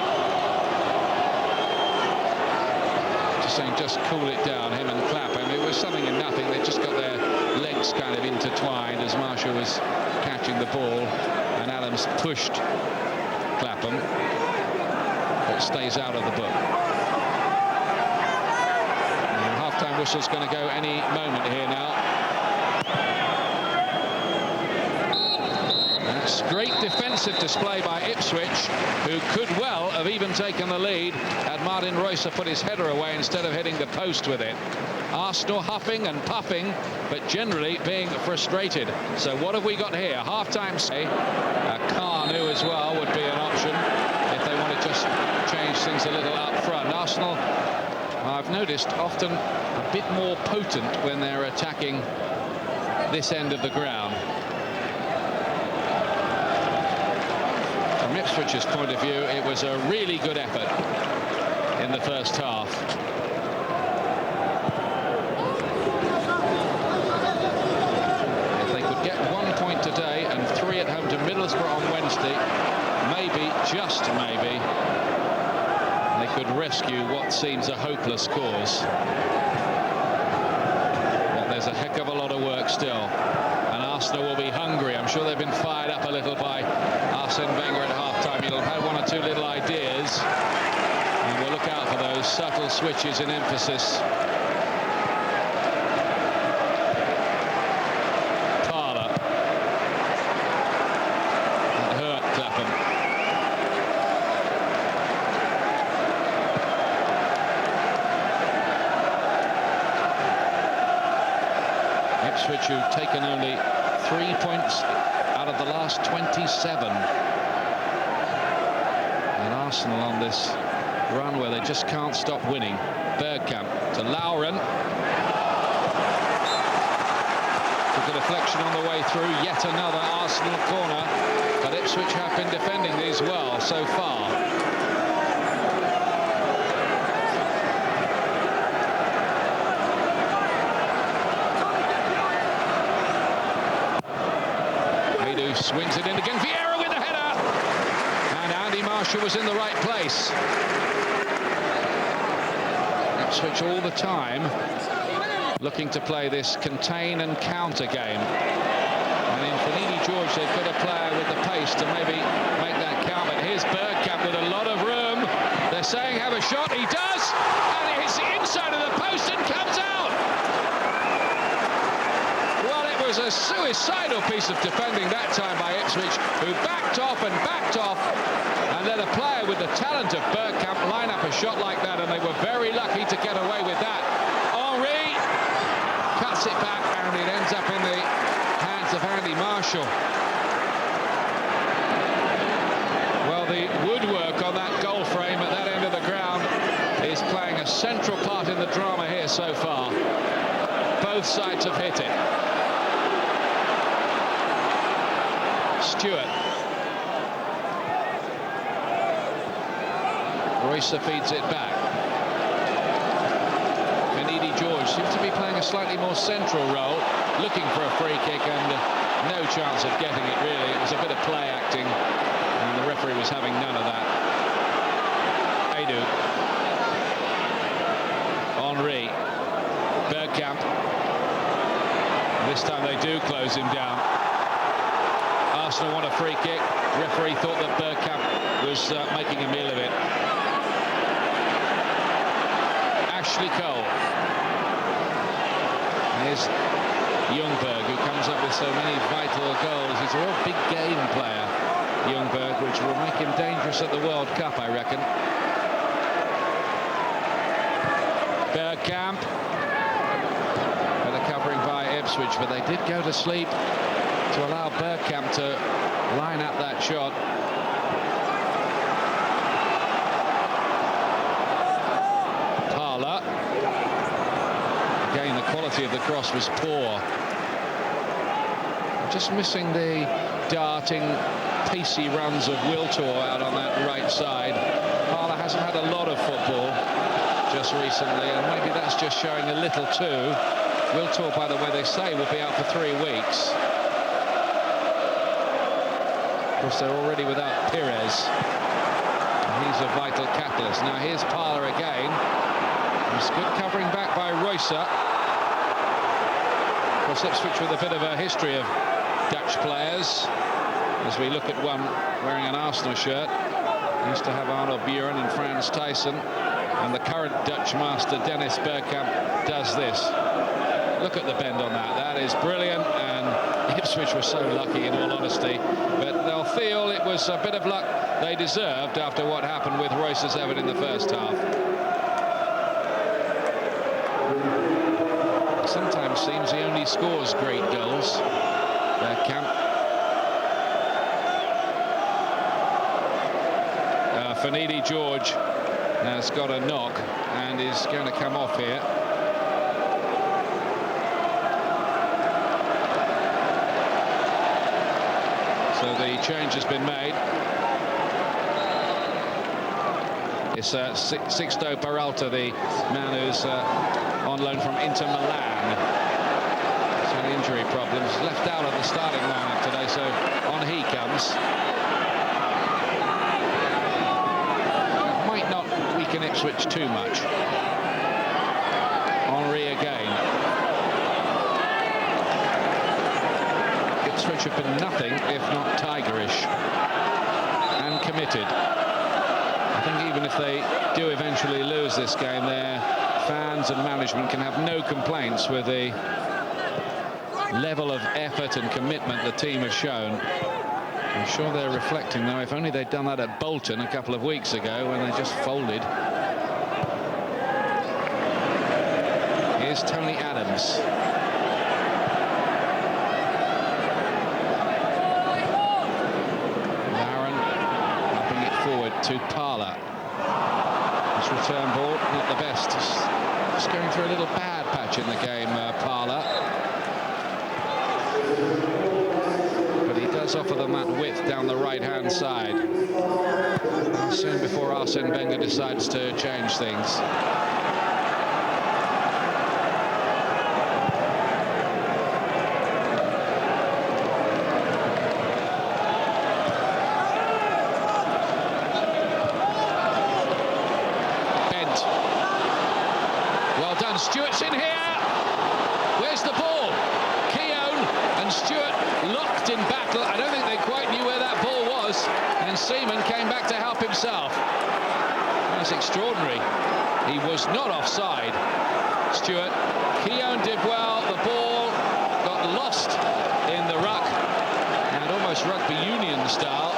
Just saying, just cool it down, him and Clapham. It was something and nothing. They just got their legs kind of intertwined as Marshall was catching the ball, and Adams pushed Clapham, but stays out of the book. Half-time whistle's going to go any moment here now. Great defensive display by Ipswich, who could well have even taken the lead had Martin Reusser put his header away instead of hitting the post with it. Arsenal huffing and puffing, but generally being frustrated. So what have we got here? Half-time say Kanu as well would be an option if they want to just change things a little up front. Arsenal, I've noticed, often a bit more potent when they're attacking this end of the ground. From Ipswich's point of view, it was a really good effort in the first half. If they could get 1 point today and 3 at home to Middlesbrough on Wednesday, maybe, just maybe, they could rescue what seems a hopeless cause. But there's a heck of a lot of work still, and Arsenal will be hungry. I'm sure they've been fired up a little by Arsene Wenger at half-time. He'll have had 1 or 2 little ideas, and we'll look out for those subtle switches in emphasis. Parler. That hurt Clapham. Ipswich, who've taken only 3 points out of the last 27. And Arsenal on this run where they just can't stop winning. Bergkamp to Lauren. Took a deflection on the way through. Yet another Arsenal corner. But Ipswich have been defending these well so far. Swings it in again. Vieira with the header, and Andy Marshall was in the right place. Ipswich all the time looking to play this contain and counter game, and in Finidi George they've got a player with the pace to maybe make that count. But here's Bergkamp with a lot of room. They're saying have a shot. He does, and it hits the inside of the post and comes out. Was a suicidal piece of defending that time by Ipswich, who backed off, and then a player with the talent of Bergkamp line up a shot like that, and they were very lucky to get away with that. Henry cuts it back, and it ends up in the hands of Andy Marshall. Well, the woodwork on that goal frame at that end of the ground central part in the drama here so far. Both sides have hit it. Stewart. Royce feeds it back. George seems to be playing a slightly more central role, looking for a free kick, and no chance of getting it, really. It was a bit of play acting, and the referee was having none of that. Edu. Henry. Bergkamp. This time they do close him down. Arsenal want a free kick. Referee thought that Bergkamp was making a meal of it. Ashley Cole. Here's Ljungberg, who comes up with so many vital goals. He's a real big game player, Ljungberg, which will make him dangerous at the World Cup, I reckon. Bergkamp. Better covering by Ipswich, but they did go to sleep to allow Bergkamp to line up that shot. Again, the quality of the cross was poor. Just missing the darting, pacey runs of Wiltor out on that right side. Parler hasn't had a lot of football just recently, and maybe that's just showing a little too. Wiltor, by the way, they say will be out for 3 weeks. Of course, they're already without Pires. He's a vital catalyst. Now here's Parler again. It's good covering back by Royce. Of course, Ipswich with a bit of a history of Dutch players. As we look at one wearing an Arsenal shirt, used to have Arnold Buren and Frans Thijssen, and the current Dutch master Dennis Bergkamp does this. Look at the bend on that. That is brilliant, and Ipswich was so lucky, in all honesty. But they'll feel it was a bit of luck they deserved after what happened with Royce's effort in the first half. Sometimes seems he only scores great goals. Bergkamp. Finidi George has got a knock and is going to come off here. So the change has been made. It's Sixto Peralta, the man who's on loan from Inter Milan. He's had injury problems. Left out of the starting lineup today, so on he comes. Might not weaken Ipswich too much. Henry again. Ipswich have been nothing if not tigerish and committed. I think even if they do eventually lose this game, their fans and management can have no complaints with the level of effort and commitment the team has shown. I'm sure they're reflecting, though, if only they'd done that at Bolton a couple of weeks ago when they just folded. Here's Tony Adams. To Parler. His return ball, not the best. Just going through a little bad patch in the game, Parler. But he does offer them that width down the right-hand side. Soon before Arsene Wenger decides to change things.
Stewart's in here. Where's the ball? Keown and Stewart locked in battle. I don't think they quite knew where that ball was, and Seaman came back to help himself. That's extraordinary. He was not offside. Stewart. Keown did well. The ball got lost in the ruck, and almost rugby union style,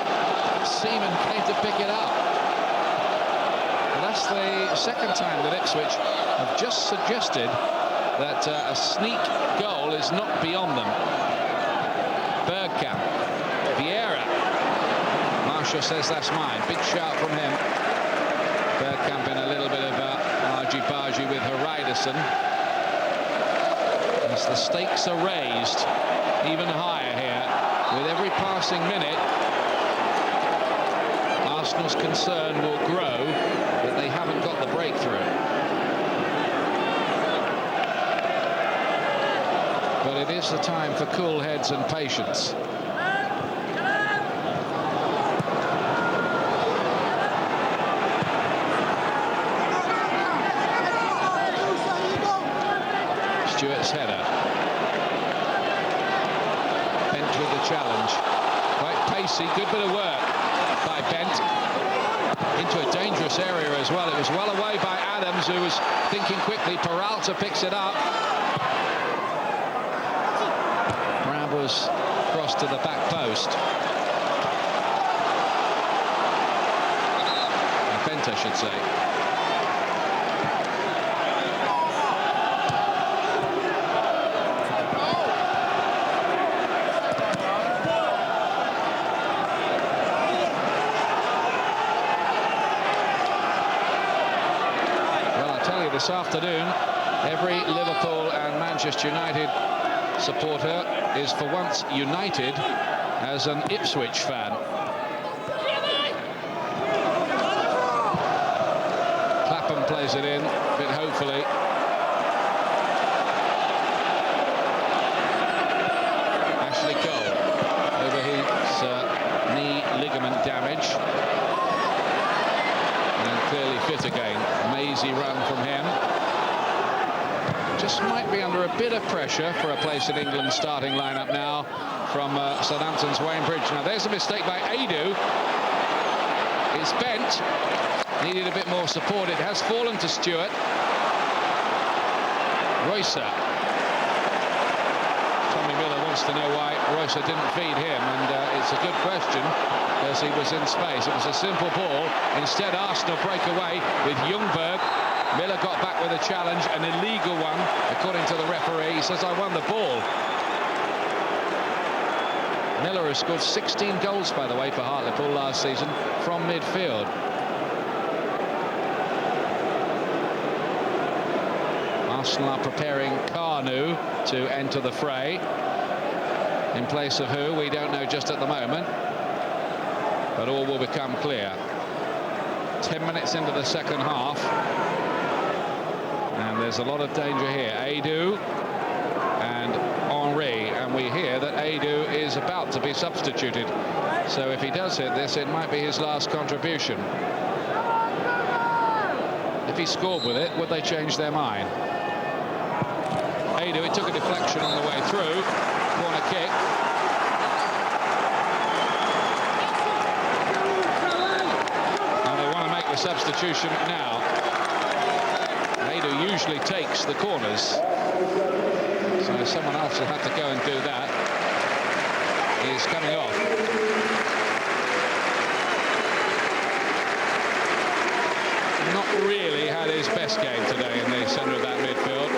Seaman came to pick it up. That's the second time that Ipswich have just suggested that a sneak goal is not beyond them. Bergkamp, Vieira. Marshall says that's mine. Big shout from him. Bergkamp in a little bit of
argy-bargy with Hreidarson. As the stakes are raised even higher here, with every passing minute, Arsenal's concern will grow that they haven't got the breakthrough. But it is the time for cool heads and patience. Stewart's header. Bent with the challenge. Quite pacey, good bit of work by Bent. Into a dangerous area as well. It was well away by Adams, who was thinking quickly. Peralta picks it up. Grab was crossed to the back post. Bent, I should say. This afternoon, every Liverpool and Manchester United supporter is for once united as an Ipswich fan. Clapham plays it in, a bit hopefully. Ashley Cole over his knee ligament damage. And clearly fit again. Mazy run from him. Just might be under a bit of pressure for a place in England's starting lineup now from Southampton's Wayne Bridge. Now there's a mistake by Adu. It's bent. Needed a bit more support. It has fallen to Stewart. Roycer. Tommy Miller wants to know why Roycer didn't feed him, and it's a good question as he was in space. It was a simple ball. Instead, Arsenal break away with Ljungberg. Miller got back with a challenge, an illegal one, according to the referee. He says, I won the ball. Miller has scored 16 goals, by the way, for Hartlepool last season from midfield. Arsenal are preparing Carnu to enter the fray. In place of who, we don't know just at the moment. But all will become clear. 10 minutes into the second half. And there's a lot of danger here. Adu and Henry. And we hear that Adu is about to be substituted. So if he does hit this, it might be his last contribution. If he scored with it, would they change their mind? Adu, it took a deflection on the way through. Corner kick. The substitution now. Adu usually takes the corners, so someone else will have to go and do that. He's coming off. Not really had his best game today in the centre of that midfield.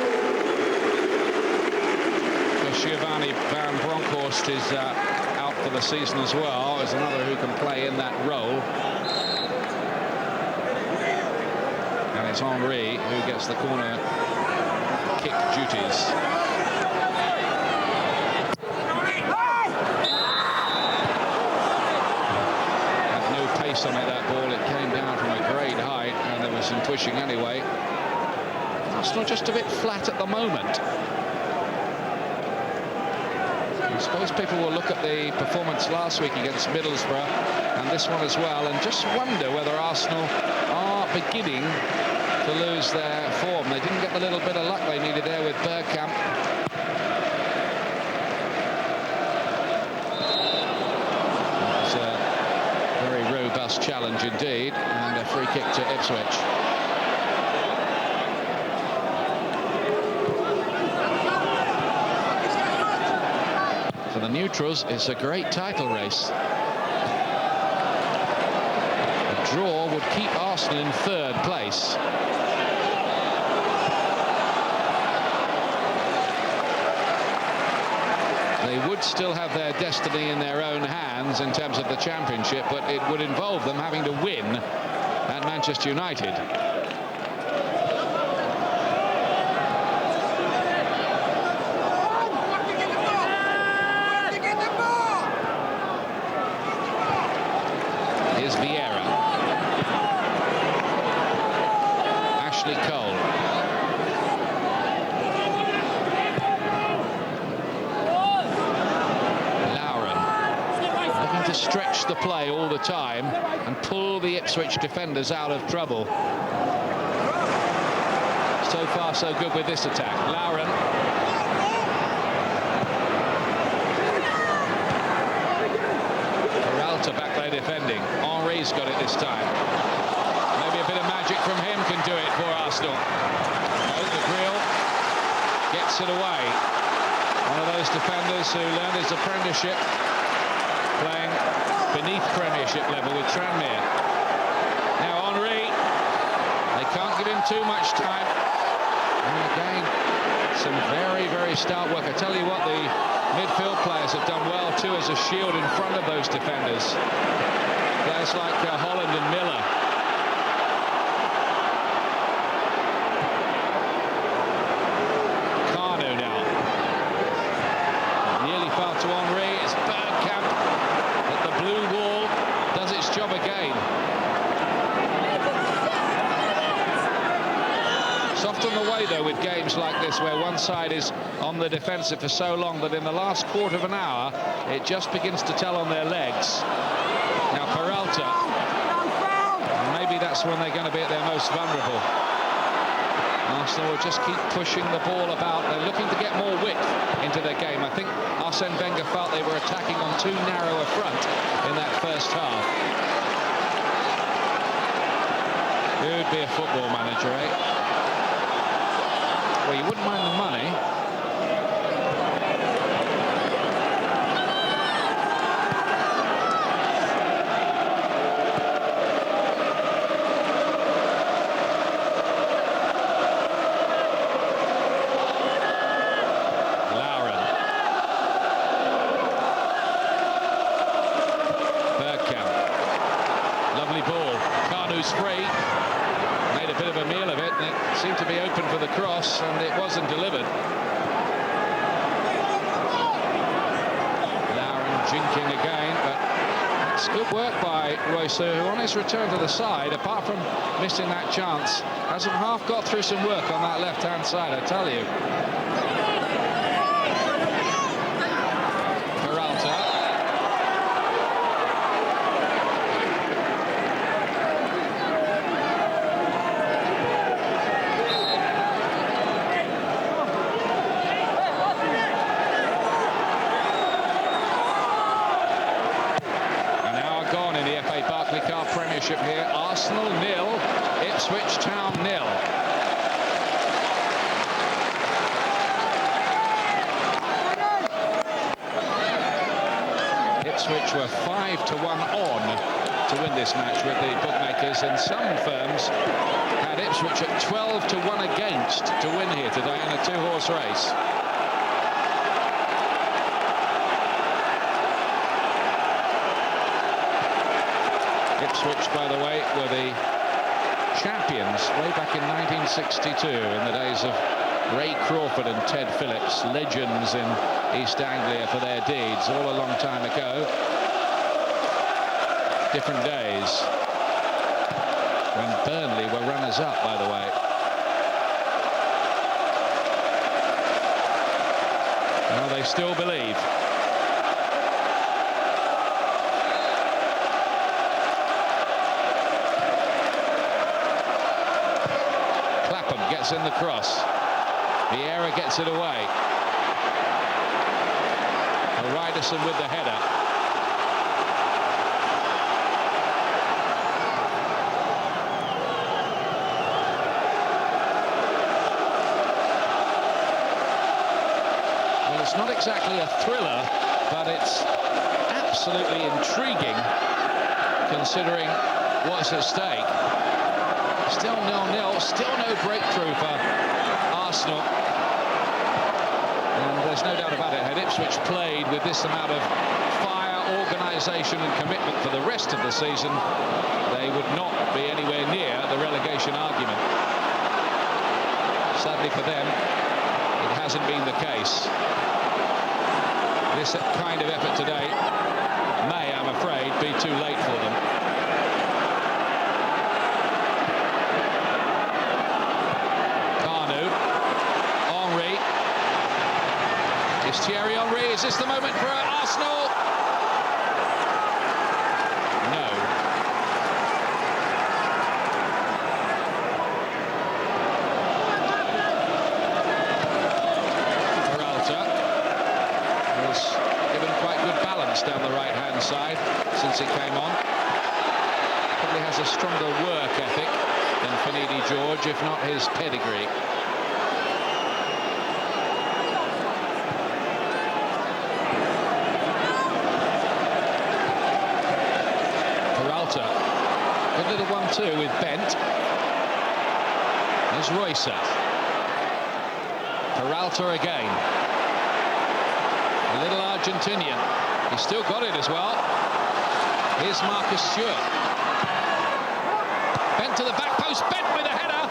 Giovanni van Bronckhorst is out for the season as well. There's another who can play in that role. It's Henry who gets the corner kick duties. Had no pace on it, that ball. It came down from a great height, and there was some pushing anyway. Arsenal just a bit flat at the moment. I suppose people will look at the performance last week against Middlesbrough and this one as well, and just wonder whether Arsenal are beginning to lose their form. They didn't get the little bit of luck they needed there with Bergkamp. It was a very robust challenge indeed, and a free kick to Ipswich. For the neutrals, it's a great title race. A draw would keep Arsenal in third place. They would still have their destiny in their own hands in terms of the championship, but it would involve them having to win at Manchester United. is Vieira. Ashley Cole. Looking to stretch the play all the time and pull the Ipswich defenders out of trouble. So far, so good with this attack. Lauren. Peralta back there defending. Henry's got it this time. Maybe a bit of magic from him can do it for Arsenal. The grill gets it away. One of those defenders who learned his apprenticeship playing beneath Premiership level with Tranmere. Now Henry, they can't give him too much time. And again, some very, very stout work. I tell you what, the midfield players have done well too as a shield in front of those defenders. Players like Holland and Miller. Carno now. Nearly fell to Henry. It's Bergkamp. But the blue wall does its job again. It's often the way, though, with games like this, where one side is on the defensive for so long that in the last quarter of an hour, it just begins to tell on their legs. Now Peralta, maybe that's when they're going to be at their most vulnerable. Arsenal will just keep pushing the ball about. They're looking to get more width into their game. I think Arsene Wenger felt they were attacking on too narrow a front in that first half. Who'd be a football manager, eh? Well, you wouldn't mind the money. Lauren. Bergkamp. Lovely ball. Carnu's free. Made a bit of a meal of it, and it seemed to be open for the cross, and it wasn't delivered. Lauren jinking again, but it's good work by Royce, who on his return to the side, apart from missing that chance, hasn't half got through some work on that left-hand side, I tell you. Peralta. Premiership here. Arsenal 0, Ipswich Town 0. Ipswich were 5-1 on to win this match with the bookmakers, and some firms had Ipswich at 12-1 against to win here today in a two-horse race. Ipswich, by the way, were the champions way back in 1962 in the days of Ray Crawford and Ted Phillips, legends in East Anglia for their deeds, all a long time ago. Different days when Burnley were runners-up, by the way. Well, they still believe. Gets in the cross. Vieira gets it away. Ryderson with the header. Well, it's not exactly a thriller, but it's absolutely intriguing considering what's at stake. Still 0-0, still no breakthrough for Arsenal. And there's no doubt about it, had Ipswich played with this amount of fire, organisation and commitment for the rest of the season, they would not be anywhere near the relegation argument. Sadly for them, it hasn't been the case. This kind of effort today may, I'm afraid, be too late for them. Thierry Henry, is this the moment for Arsenal? No. Peralta was given quite good balance down the right-hand side since he came on. Probably has a stronger work ethic than Finidi George, if not his pedigree. Good little 1-2 with Bent. There's Roycer. Peralta again. A little Argentinian. He's still got it as well. Here's Marcus Stewart. Bent to the back post. Bent with a header.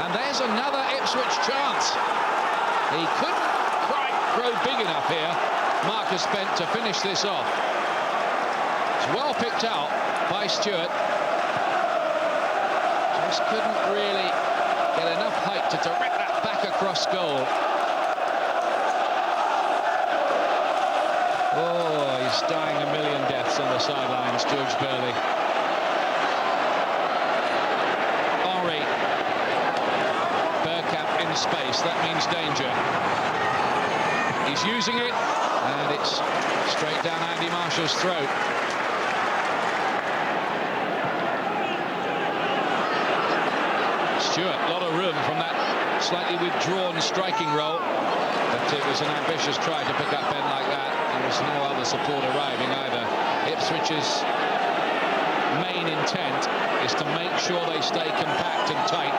And there's another Ipswich chance. He couldn't quite grow big enough here, Marcus Bent, to finish this off. It's well picked out by Stewart. Just couldn't really get enough height to direct that back across goal. Oh, he's dying a million deaths on the sidelines, George Burley. Henry. Bergkamp in space, that means danger. He's using it, and it's straight down Andy Marshall's throat. Stewart, a lot of room from that slightly withdrawn striking role, but it was an ambitious try to pick up Ben like that. There was no other support arriving either. Ipswich's main intent is to make sure they stay compact and tight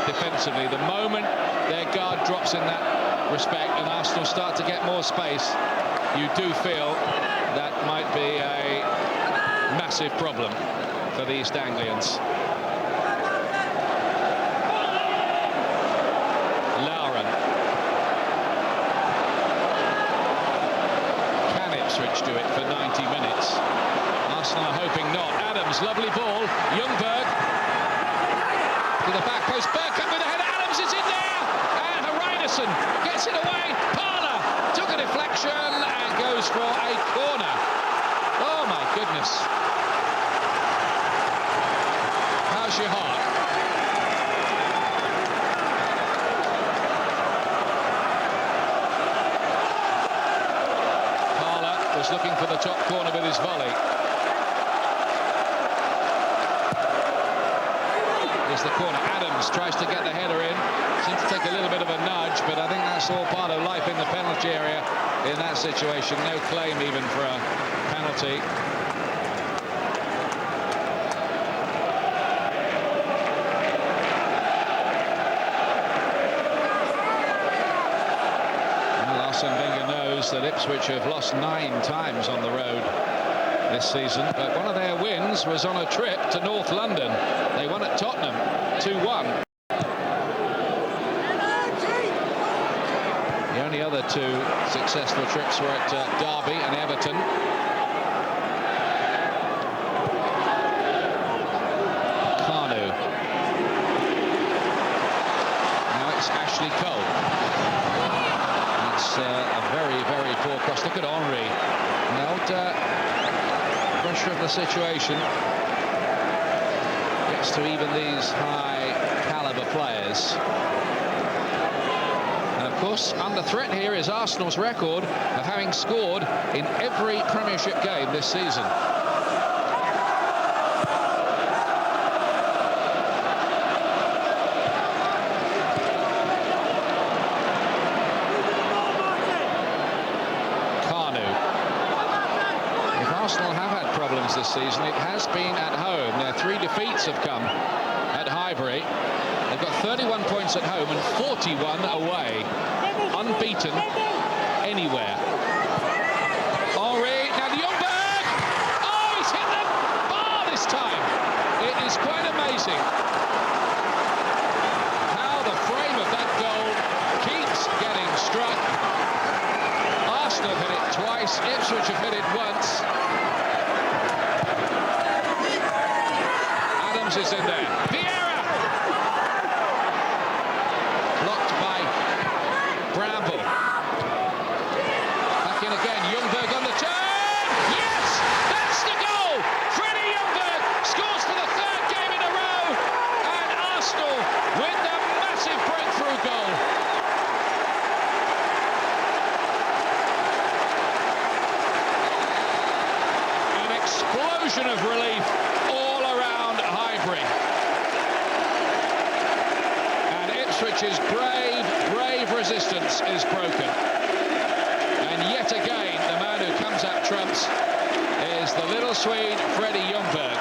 defensively. The moment their guard drops in that respect and Arsenal start to get more space, you do feel that might be a massive problem for the East Anglians. Do it for 90 minutes. Arsenal are hoping not. Adams, lovely ball. Ljungberg to the back post. Bergkamp with a header. Adams is in there, and Hernandez gets it away. Parler took a deflection and goes for a corner. Oh my goodness! How's your heart? Looking for the top corner with his volley. Here's the corner. Adams tries to get the header in. Seems to take a little bit of a nudge, but I think that's all part of life in the penalty area in that situation. No claim even for a penalty. That Ipswich have lost 9 times on the road this season, but one of their wins was on a trip to North London. They won at Tottenham 2-1. The only other 2 successful trips were at Derby and Everton. Kanu. Now it's Ashley Cole. A very, very poor cross. Look at Henry. Now, pressure of the situation gets to even these high-caliber players. And of course, under threat here is Arsenal's record of having scored in every Premiership game this season. This season, it has been at home. Their 3 defeats have come at Highbury. They've got 31 points at home and 41 away. Unbeaten anywhere. Henry, now Ljungberg! Oh, he's hit the bar this time. It is quite amazing how the frame of that goal keeps getting struck. Arsenal have hit it twice, Ipswich have hit it once. Is in there. Vieira! Blocked by Bramble. back in again. Ljungberg on the turn. Yes, that's the goal. Freddie Ljungberg scores for the third game in a row, and Arsenal with the massive breakthrough goal. An explosion of relief all around Highbury. And Ipswich's brave resistance is broken. And yet again, the man who comes up trumps is the little Swede, Freddie Ljungberg.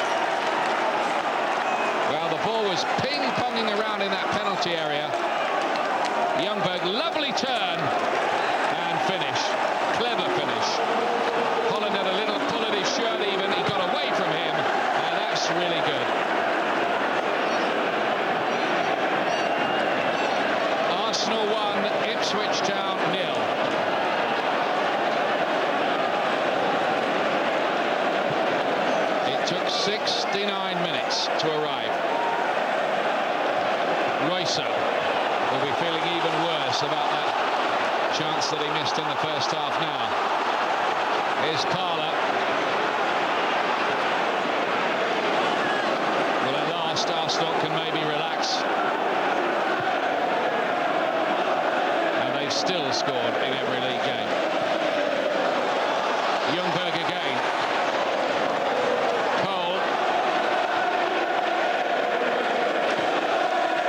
Well, the ball was ping-ponging around in that penalty area. Ljungberg, lovely turn and finish. Clever finish. Holland had a little pull at his shirt even. He got away from him. And that's really good. Arsenal 1, Ipswich Town 0. It took 69 minutes to arrive. Weimer will be feeling even worse about that chance that he missed in the first half now. Here's Parler. Well, at last Arsenal can maybe relax. And they've still scored in every league game. Ljungberg again. Cole.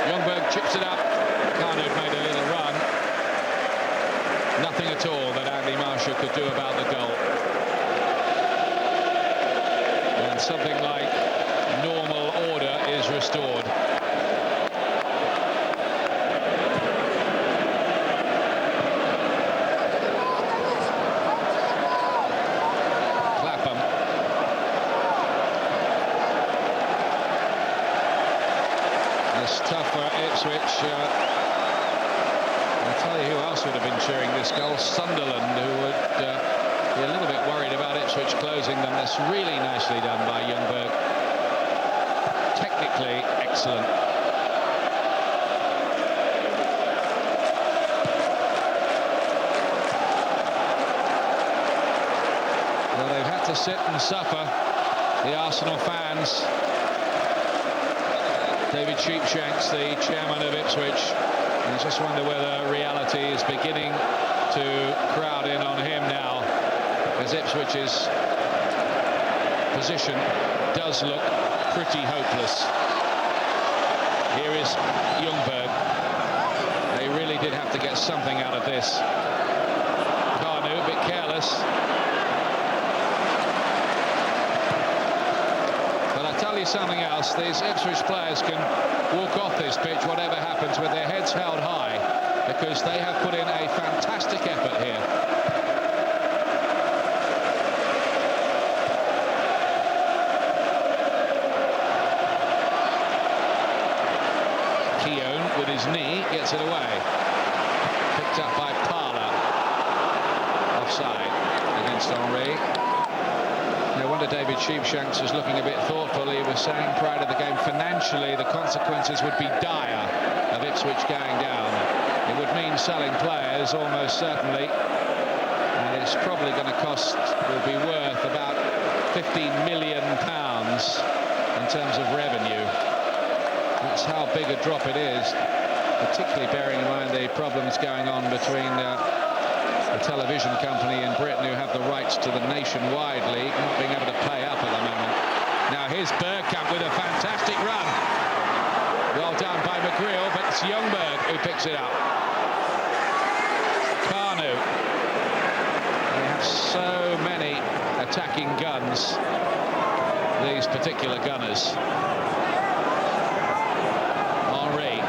Ljungberg chips it up. Kuhnert made a little run. Nothing at all that Andy Marshall could do about the goal. And something like normal order is restored. Clapham. It's tough for Ipswich. I'll tell you who else would have been cheering this goal. Sunderland, who would be a little bit worried about Ipswich closing them. That's really nicely done by Ljungberg. Technically excellent. Well, they've had to sit and suffer, the Arsenal fans. David Sheepshanks, the chairman of Ipswich. I just wonder whether reality is beginning to crowd in on him now, as Ipswich's position does look pretty hopeless. Here is Ljungberg. They really did have to get something out of this. Kanu, a bit careless. But I'll tell you something else. These Ipswich players can walk off this pitch, whatever happens, with their heads held high, because they have put in a fantastic effort here. Keown with his knee gets it away. Picked up by Parler. Offside against Henry. No wonder David Sheepshanks was looking a bit thoughtful. He was saying prior to the game, financially the consequences would be dire of Ipswich going down. It would mean selling players almost certainly, and it's probably going to cost, will be worth about £15 million in terms of revenue. That's how big a drop it is, particularly bearing in mind the problems going on between the television company in Britain, who have the rights to the Nationwide League, not being able to pay up at the moment. Now here's Bergkamp with a fantastic run. Well done by McGreal, but it's Ljungberg who picks it up. Kanu. They have so many attacking guns, these particular gunners. Henry.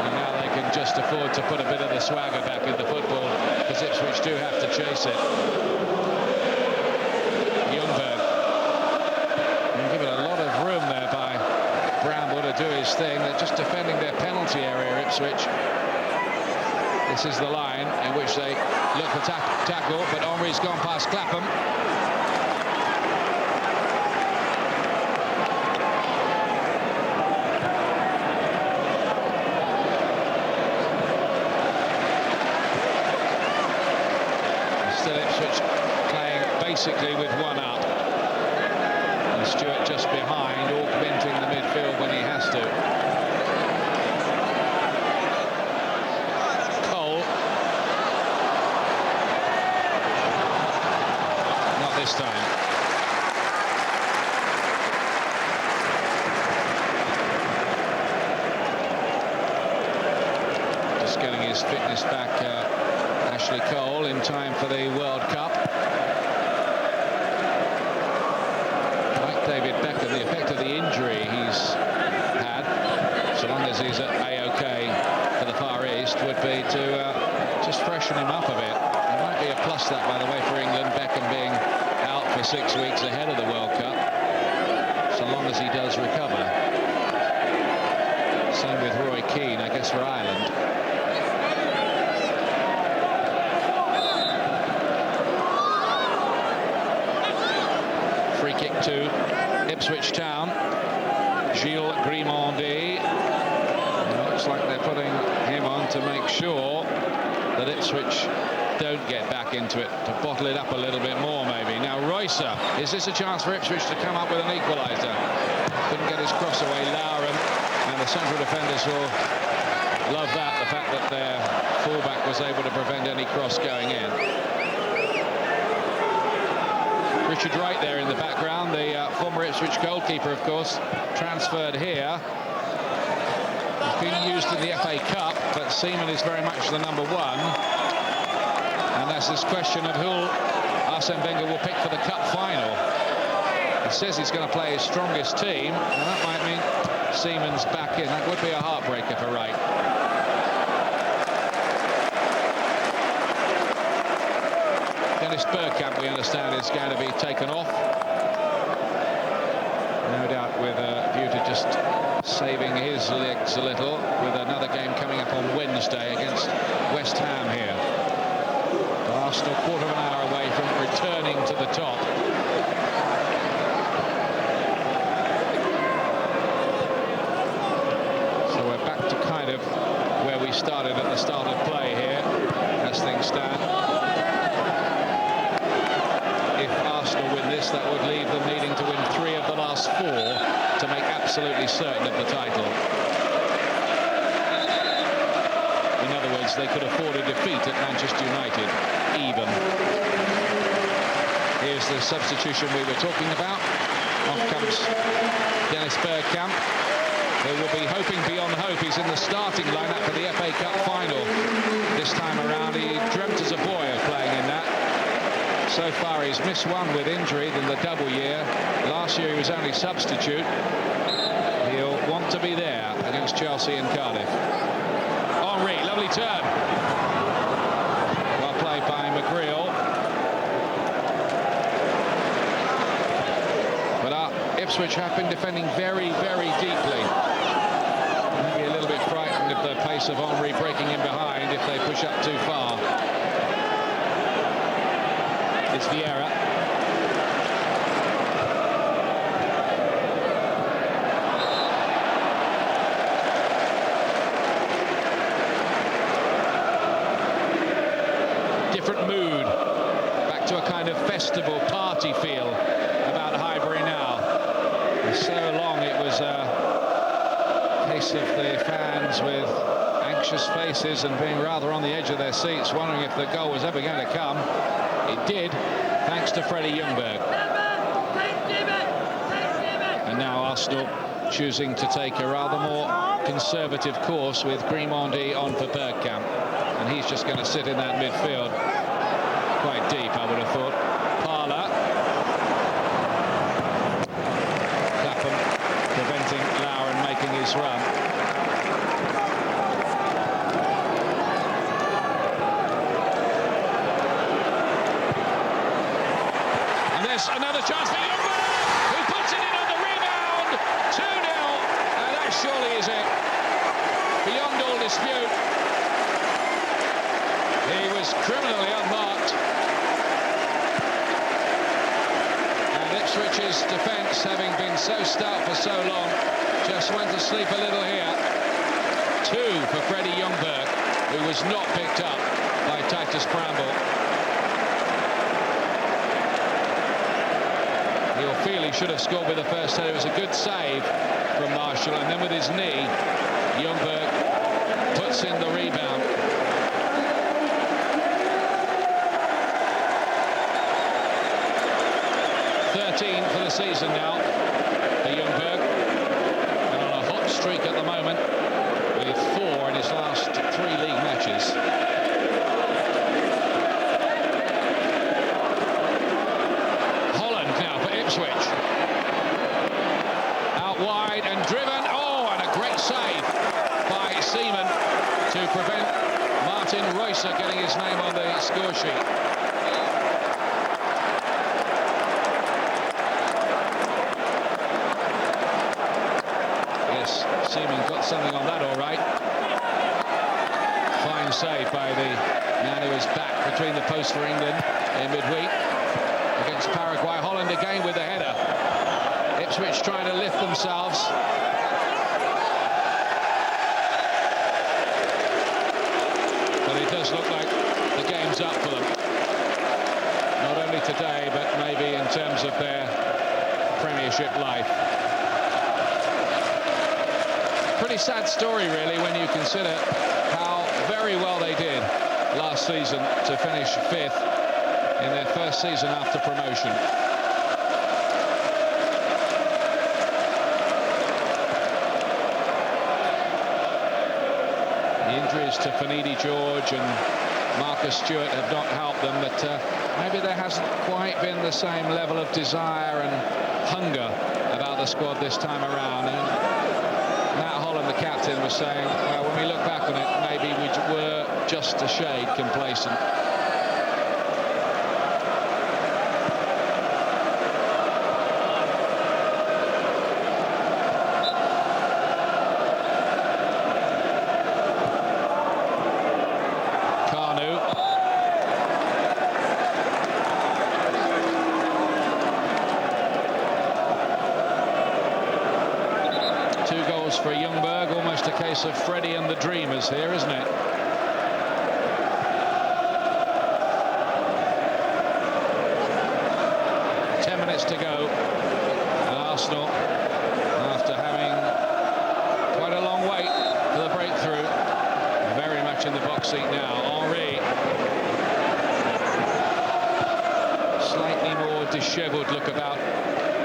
And now they can just afford to put a bit of the swagger back in the football, because Ipswich do have to chase it. Ljungberg. Given a lot of room there by Bramble to do his thing. They're just defending their penalty area, Ipswich. This is the line in which they look for tackle, but Henry's gone past Clapham. basically with one up. And Stewart just behind, augmenting the midfield when he has to. Cole. Not this time. Just getting his fitness back, Ashley Cole, in time for the World Cup. Like David Beckham, the effect of the injury he's had, so long as he's at A-OK for the Far East, would be to just freshen him up a bit. It might be a plus, that, by the way, for England, Beckham being out for 6 weeks ahead of the World Cup, so long as he does recover. Same with Roy Keane, I guess, for Ireland. Free kick to Ipswich Town. Gilles Grimaldi. Looks like they're putting him on to make sure that Ipswich don't get back into it, to bottle it up a little bit more, maybe. Now Roycer, is this a chance for Ipswich to come up with an equaliser? Couldn't get his cross away, Lauren, and the central defenders will love that, the fact that their fullback was able to prevent any cross going in. Richard Wright there in the background, the former Ipswich goalkeeper, of course, transferred here. He's been used in the FA Cup, but Seaman is very much the number one. And that's this question of who Arsene Wenger will pick for the cup final. He says he's going to play his strongest team, and that might mean Seaman's back in. That would be a heartbreaker for Wright. Dennis Bergkamp, we understand, is going to be taken off. No doubt with a view to just saving his legs a little, with another game coming up on Wednesday against West Ham here. Arsenal quarter of an hour away from returning to the top. So we're back to kind of where we started at the start of play here, as things stand. If Arsenal win this, that would leave them needing to win 3 of the last 4 to make absolutely certain of the title. In other words, they could afford a defeat at Manchester United, even. Here's the substitution we were talking about. Off comes Dennis Bergkamp, who will be hoping beyond hope. He's in the starting lineup for the FA Cup final this time around. He dreamt as a boy of playing in that. So far he's missed one with injury in the double year. Last year he was only substitute. He'll want to be there against Chelsea and Cardiff. Henry, lovely turn. Well played by McGreal. But Ipswich have been defending very, very deeply. Maybe a little bit frightened of the pace of Henry breaking in behind if they push up too far. It's Vieira. Different mood. Back to a kind of festival party feel about Highbury now. For so long it was a case of the fans with anxious faces and being rather on the edge of their seats, wondering if the goal was ever going to come. It did, thanks to Freddie Ljungberg. And now Arsenal choosing to take a rather more conservative course with Grimaldi on for Bergkamp. And he's just going to sit in that midfield. Quite deep, I would have thought. Parler. Clapham preventing Lauren making his run. Another chance for Ljungberg, who puts it in on the rebound. 2-0, and that surely is it. Beyond all dispute. He was criminally unmarked. And Ipswich's defence, having been so stout for so long, just went to sleep a little here. 2 for Freddie Ljungberg, who was not picked up by Titus Bramble. he should have scored with the first header. It was a good save from Marshall, and then with his knee, Ljungberg puts in the rebound. For the season now for Ljungberg, and on a hot streak at the moment with 4 in his last 3 league matches. Holland now for Ipswich, out wide and driven, oh, and a great save by Seaman to prevent Martin Reusser getting his name on the score sheet. Seaman got something on that, all right. Fine save by the man who is back between the posts for England in midweek against Paraguay. Holland again with the header. Ipswich trying to lift themselves. But it does look like the game's up for them. Not only today, but maybe in terms of their Premiership life. Pretty sad story, really, when you consider how very well they did last season to finish 5th in their first season after promotion. The injuries to Finidi George and Marcus Stewart have not helped them, but maybe there hasn't quite been the same level of desire and hunger about the squad this time around. And the captain was saying, well, when we look back on it, maybe we were just a shade complacent. Carnu. For Ljungberg, almost a case of Freddie and the Dreamers here, isn't it? Ten minutes to go, and Arsenal, after having quite a long wait for the breakthrough, very much in the box seat now. Henry, slightly more dishevelled look about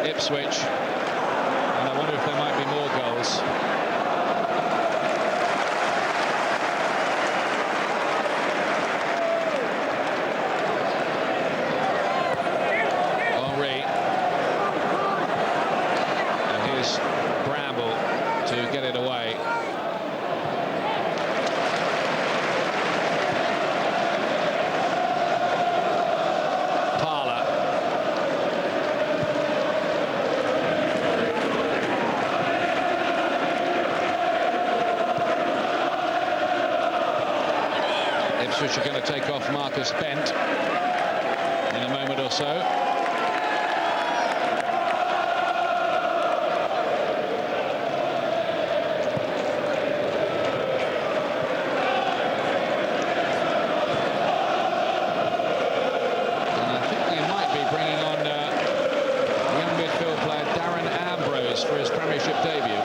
Ipswich. And I wonder if there might be more goals. Henry. And here's Bramble to get it away. Ipswich are going to take off Marcus Bent in a moment or so. And I think they might be bringing on young midfield player Darren Ambrose for his Premiership debut.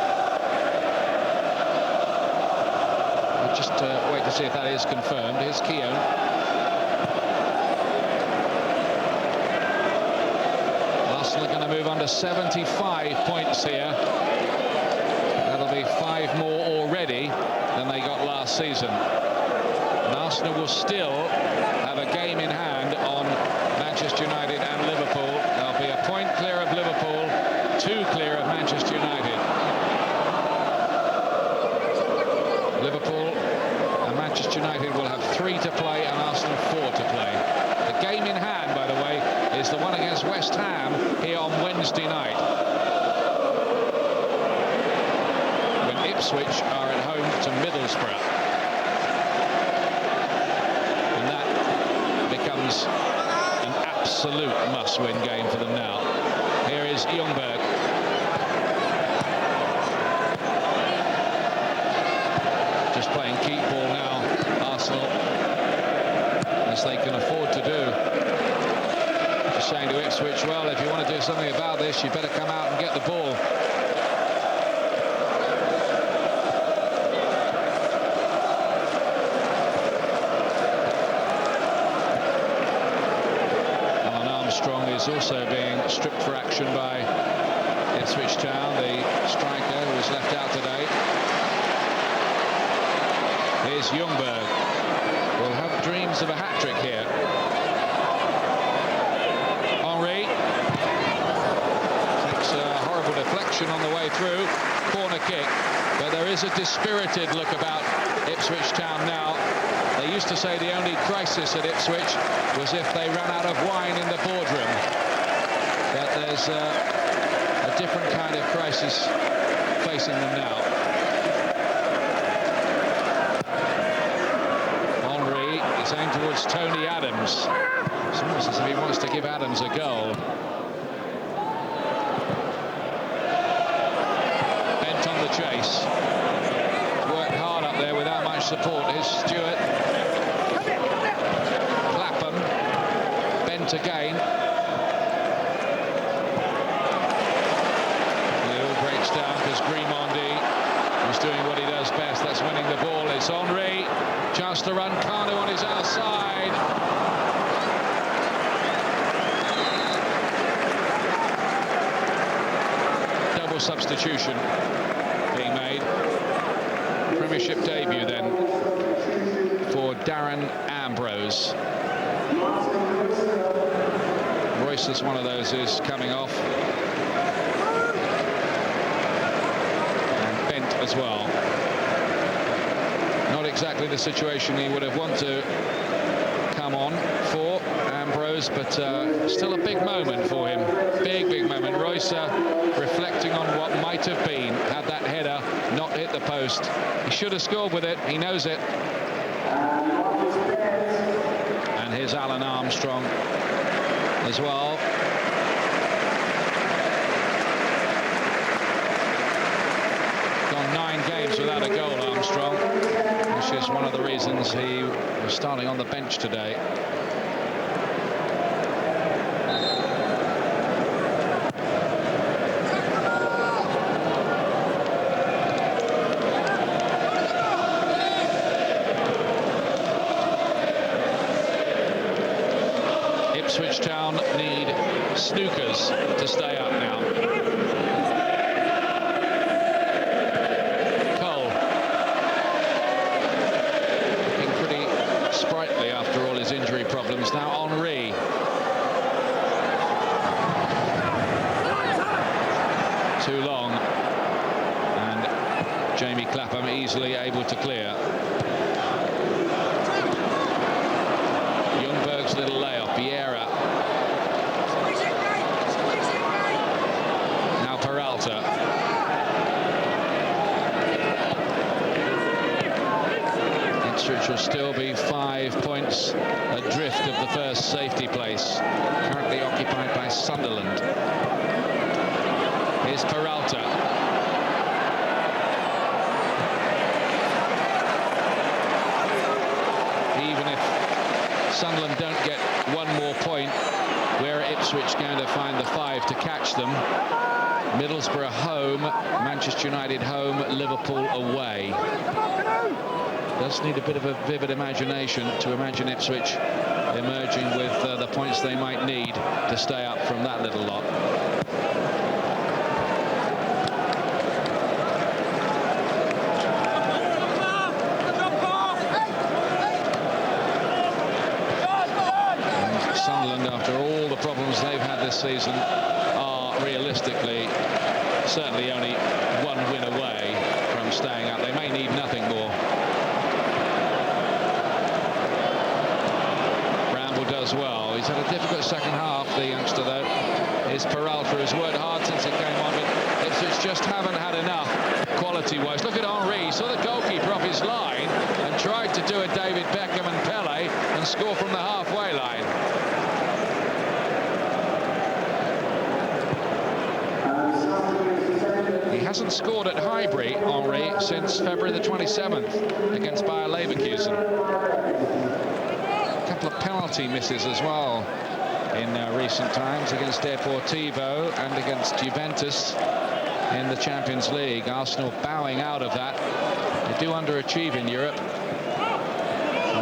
Just wait to see if that is confirmed. Here's Keown. Arsenal are going to move on to 75 points here. That'll be 5 more already than they got last season. And Arsenal will still have a game in hand on Manchester United and Liverpool. They'll be a point clear of Liverpool, 2 clear of Manchester United. Liverpool and Manchester United will have 3 to play and Arsenal 4 to play. The game in hand, by the way, is the one against West Ham here on Wednesday night, when Ipswich are at home to Middlesbrough. And that becomes an absolute must-win game for them now. Here is Ljungberg. Just playing keep ball now, Arsenal, as they can afford to do. Just saying to Ipswich, well, if you want to do something about this, you better come out and get the ball. Is also being stripped for action by Ipswich Town, the striker who was left out today. Here's Ljungberg. Will have dreams of a hat-trick here. Henry takes a horrible deflection on the way through. Corner kick, but there is a dispirited look about Ipswich Town now. They used to say the only crisis at Ipswich was if they ran out of wine in the boardroom. But there's a different kind of crisis facing them now. Henry is aimed towards Tony Adams. It's almost as if he wants to give Adams a goal. Bent on the chase. Worked hard up there without much support. Here's Stewart. Again, it all breaks down because Grimondi is doing what he does best. That's winning the ball. It's Henry, chance to run. Kanu on his outside. Double substitution being made. Premiership debut then for Darren Ambrose. Royce is one of those who's coming off. And Bent as well. Not exactly the situation he would have wanted to come on for, Ambrose, but still a big moment for him. Big moment. Royce reflecting on what might have been had that header not hit the post. He should have scored with it. He knows it. And here's Alan Armstrong as well. Gone 9 games without a goal, Armstrong, which is one of the reasons he was starting on the bench today. Ipswich Town need snookers to stay up now. Cole looking pretty sprightly after all his injury problems. Now Henry. Too long, and Jamie Clapham easily able to clear. Ljungberg's little layoff. Vieira. Now Peralta. Ipswich will still be 5 points adrift of the first safety place, currently occupied by Sunderland. Here's Peralta. Even if Sunderland don't get one more point, where are Ipswich going to find the 5 to catch them? Middlesbrough home, Manchester United home, Liverpool away. Does need a bit of a vivid imagination to imagine Ipswich emerging with the points they might need to stay up from that little lot. And Sunderland, after all the problems they've had this season, are realistically certainly only 1 win away from staying up. They may need nothing more. Does well. He's had a difficult second half, the youngster, though. Here's Peralta, who's worked hard since he came on, but Ipswich just haven't had enough quality-wise. Look at Henry. He saw the goalkeeper off his line and tried to do a David Beckham and Pele and score from the halfway line. He hasn't scored at Highbury, Henry, since February the 27th against Bayer Leverkusen. Of penalty misses as well in recent times against Deportivo and against Juventus in the Champions League. Arsenal bowing out of that. They do underachieve in Europe.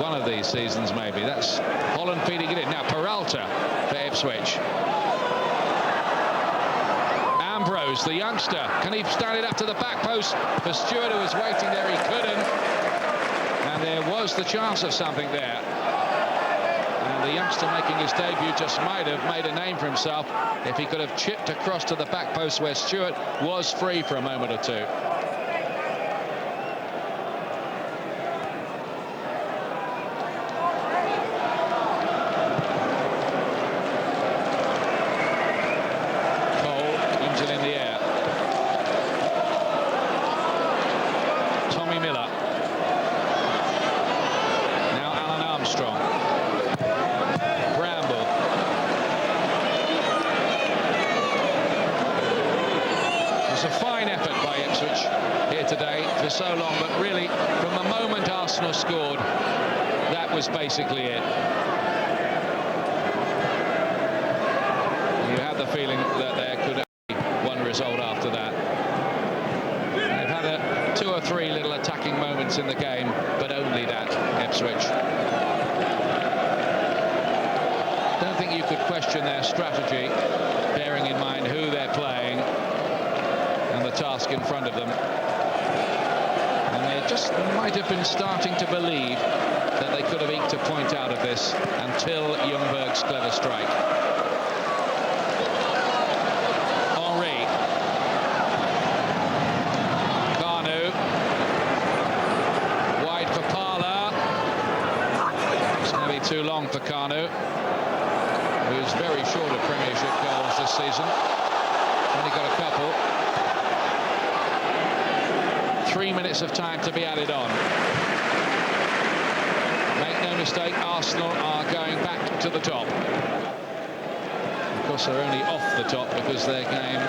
One of these seasons, maybe. That's Holland feeding it in. Now Peralta for Ipswich. Ambrose, the youngster. Can he stand it up to the back post for Stewart, who was waiting there? He couldn't. And there was the chance of something there. And the youngster making his debut just might have made a name for himself if he could have chipped across to the back post where Stewart was free for a moment or two. So long, but really from the moment Arsenal scored, that was basically it. You had the feeling that there could be one result after that. They've had two or three little attacking moments in the game, but only that, Ipswich. Don't think you could question their strategy, bearing in mind who they're playing and the task in front of them. Just might have been starting to believe that they could have eked a point out of this until Ljungberg's clever strike. Henry. Kanu. Wide for Parler. It's going to be too long for Kanu, who's very short of Premiership goals this season. Only got a couple. 3 minutes of time to be added on. Make no mistake, Arsenal are going back to the top. Of course, they're only off the top because their game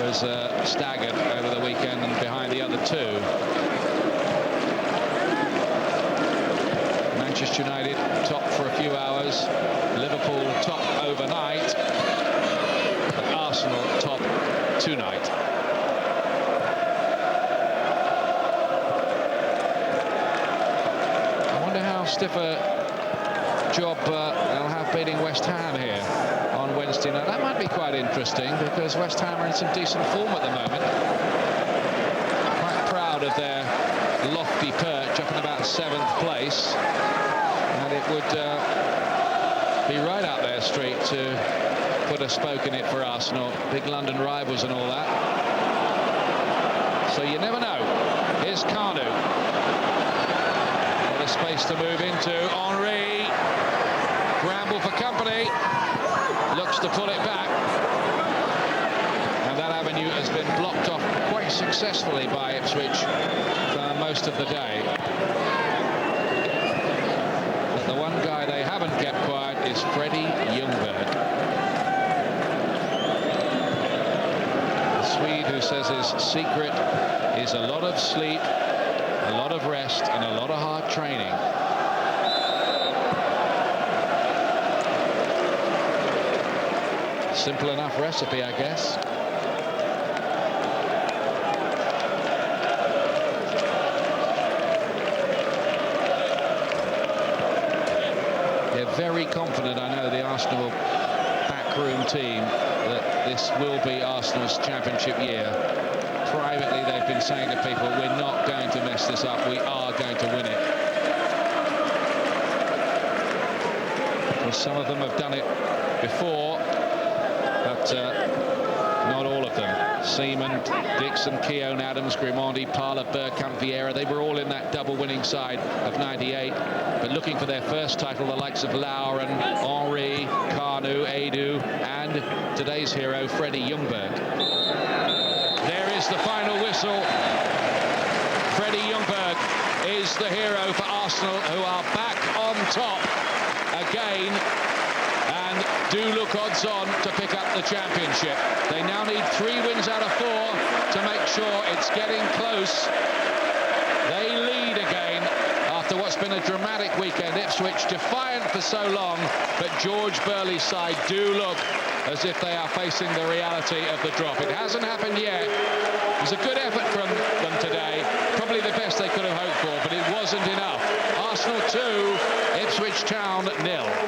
was staggered over the weekend and behind the other two. Manchester United top for a few hours. Liverpool top overnight. But Arsenal top tonight. Stiff a job they'll have beating West Ham here on Wednesday night. That might be quite interesting because West Ham are in some decent form at the moment. Quite proud of their lofty perch up in about 7th place, and it would be right out their street to put a spoke in it for Arsenal. Big London rivals and all that. So you never know. Here's Kanu. Space to move into. Henry. Bramble for company. Looks to pull it back. And that avenue has been blocked off quite successfully by Ipswich for most of the day. But the one guy they haven't kept quiet is Freddie Ljungberg. The Swede who says his secret is a lot of sleep, a lot of rest and a lot of hard training. Simple enough recipe, I guess. They're very confident, I know, the Arsenal backroom team, that this will be Arsenal's championship year. Privately, they've been saying to people, we're not going to mess this up, we are going to win it. Well, some of them have done it before, but not all of them. Seaman, Dixon, Keown, Adams, Grimondi, Parler, Bergkamp, Vieira, they were all in that double winning side of '98, but looking for their first title, the likes of Lauren, Henry, Kanu, Edu, and today's hero, Freddie Ljungberg. There is the final whistle. Freddie Ljungberg is the hero for Arsenal, who are back on top again and do look odds on to pick up the championship. They now need 3 wins out of 4 to make sure it's getting close. They lead again after what's been a dramatic weekend. Ipswich defiant for so long, but George Burley's side do look as if they are facing the reality of the drop. It hasn't happened yet. It was a good effort from them today, probably the best they could have hoped for, but it wasn't enough. Arsenal 2, Ipswich Town 0.